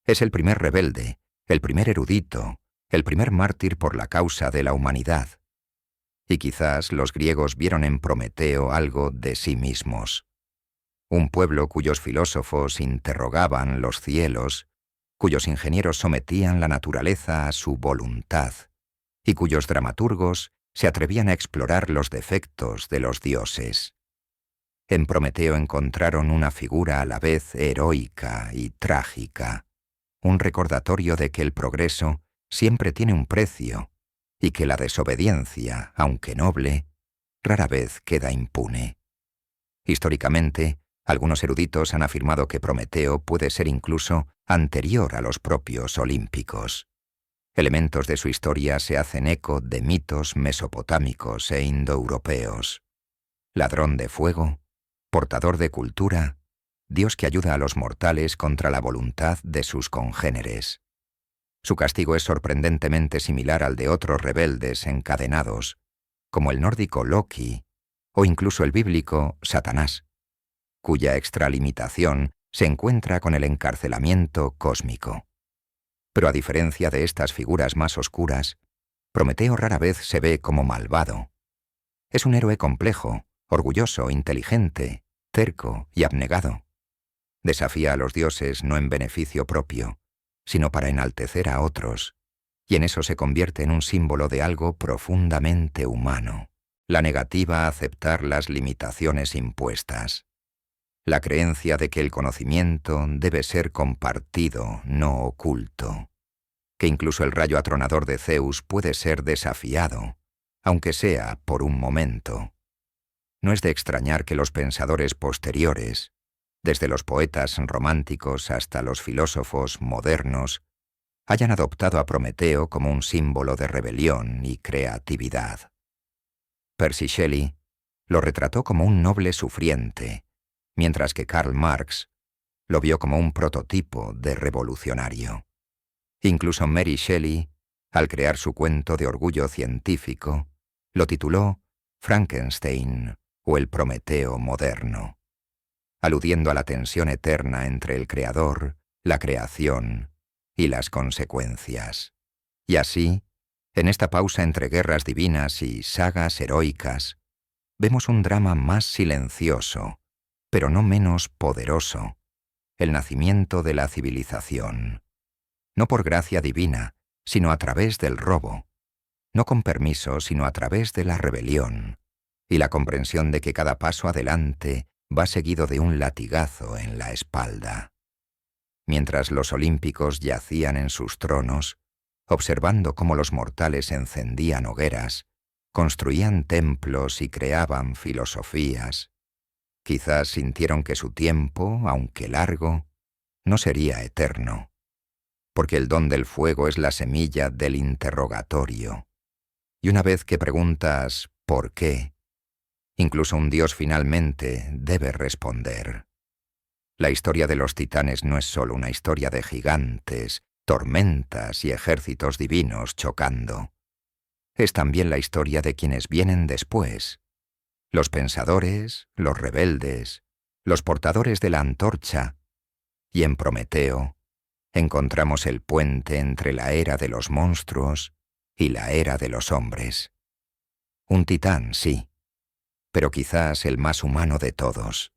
S1: Es el primer rebelde, el primer erudito, el primer mártir por la causa de la humanidad. Y quizás los griegos vieron en Prometeo algo de sí mismos. Un pueblo cuyos filósofos interrogaban los cielos, cuyos ingenieros sometían la naturaleza a su voluntad, y cuyos dramaturgos se atrevían a explorar los defectos de los dioses. En Prometeo encontraron una figura a la vez heroica y trágica, un recordatorio de que el progreso siempre tiene un precio y que la desobediencia, aunque noble, rara vez queda impune. Históricamente, algunos eruditos han afirmado que Prometeo puede ser incluso anterior a los propios olímpicos. Elementos de su historia se hacen eco de mitos mesopotámicos e indoeuropeos. Ladrón de fuego, portador de cultura, Dios que ayuda a los mortales contra la voluntad de sus congéneres. Su castigo es sorprendentemente similar al de otros rebeldes encadenados, como el nórdico Loki o incluso el bíblico Satanás, cuya extralimitación se encuentra con el encarcelamiento cósmico. Pero a diferencia de estas figuras más oscuras, Prometeo rara vez se ve como malvado. Es un héroe complejo, orgulloso, inteligente, terco y abnegado. Desafía a los dioses no en beneficio propio, sino para enaltecer a otros, y en eso se convierte en un símbolo de algo profundamente humano, la negativa a aceptar las limitaciones impuestas. La creencia de que el conocimiento debe ser compartido, no oculto, que incluso el rayo atronador de Zeus puede ser desafiado, aunque sea por un momento. No es de extrañar que los pensadores posteriores, desde los poetas románticos hasta los filósofos modernos, hayan adoptado a Prometeo como un símbolo de rebelión y creatividad. Percy Shelley lo retrató como un noble sufriente, mientras que Karl Marx lo vio como un prototipo de revolucionario. Incluso Mary Shelley, al crear su cuento de orgullo científico, lo tituló Frankenstein o el Prometeo moderno, aludiendo a la tensión eterna entre el creador, la creación y las consecuencias. Y así, en esta pausa entre guerras divinas y sagas heroicas, vemos un drama más silencioso, pero no menos poderoso, el nacimiento de la civilización. No por gracia divina, sino a través del robo, no con permiso, sino a través de la rebelión, y la comprensión de que cada paso adelante va seguido de un latigazo en la espalda. Mientras los olímpicos yacían en sus tronos, observando cómo los mortales encendían hogueras, construían templos y creaban filosofías, quizás sintieron que su tiempo, aunque largo, no sería eterno, porque el don del fuego es la semilla del interrogatorio. Y una vez que preguntas ¿por qué?, incluso un dios finalmente debe responder. La historia de los titanes no es solo una historia de gigantes, tormentas y ejércitos divinos chocando. Es también la historia de quienes vienen después, los pensadores, los rebeldes, los portadores de la antorcha, y en Prometeo encontramos el puente entre la era de los monstruos y la era de los hombres. Un titán, sí, pero quizás el más humano de todos,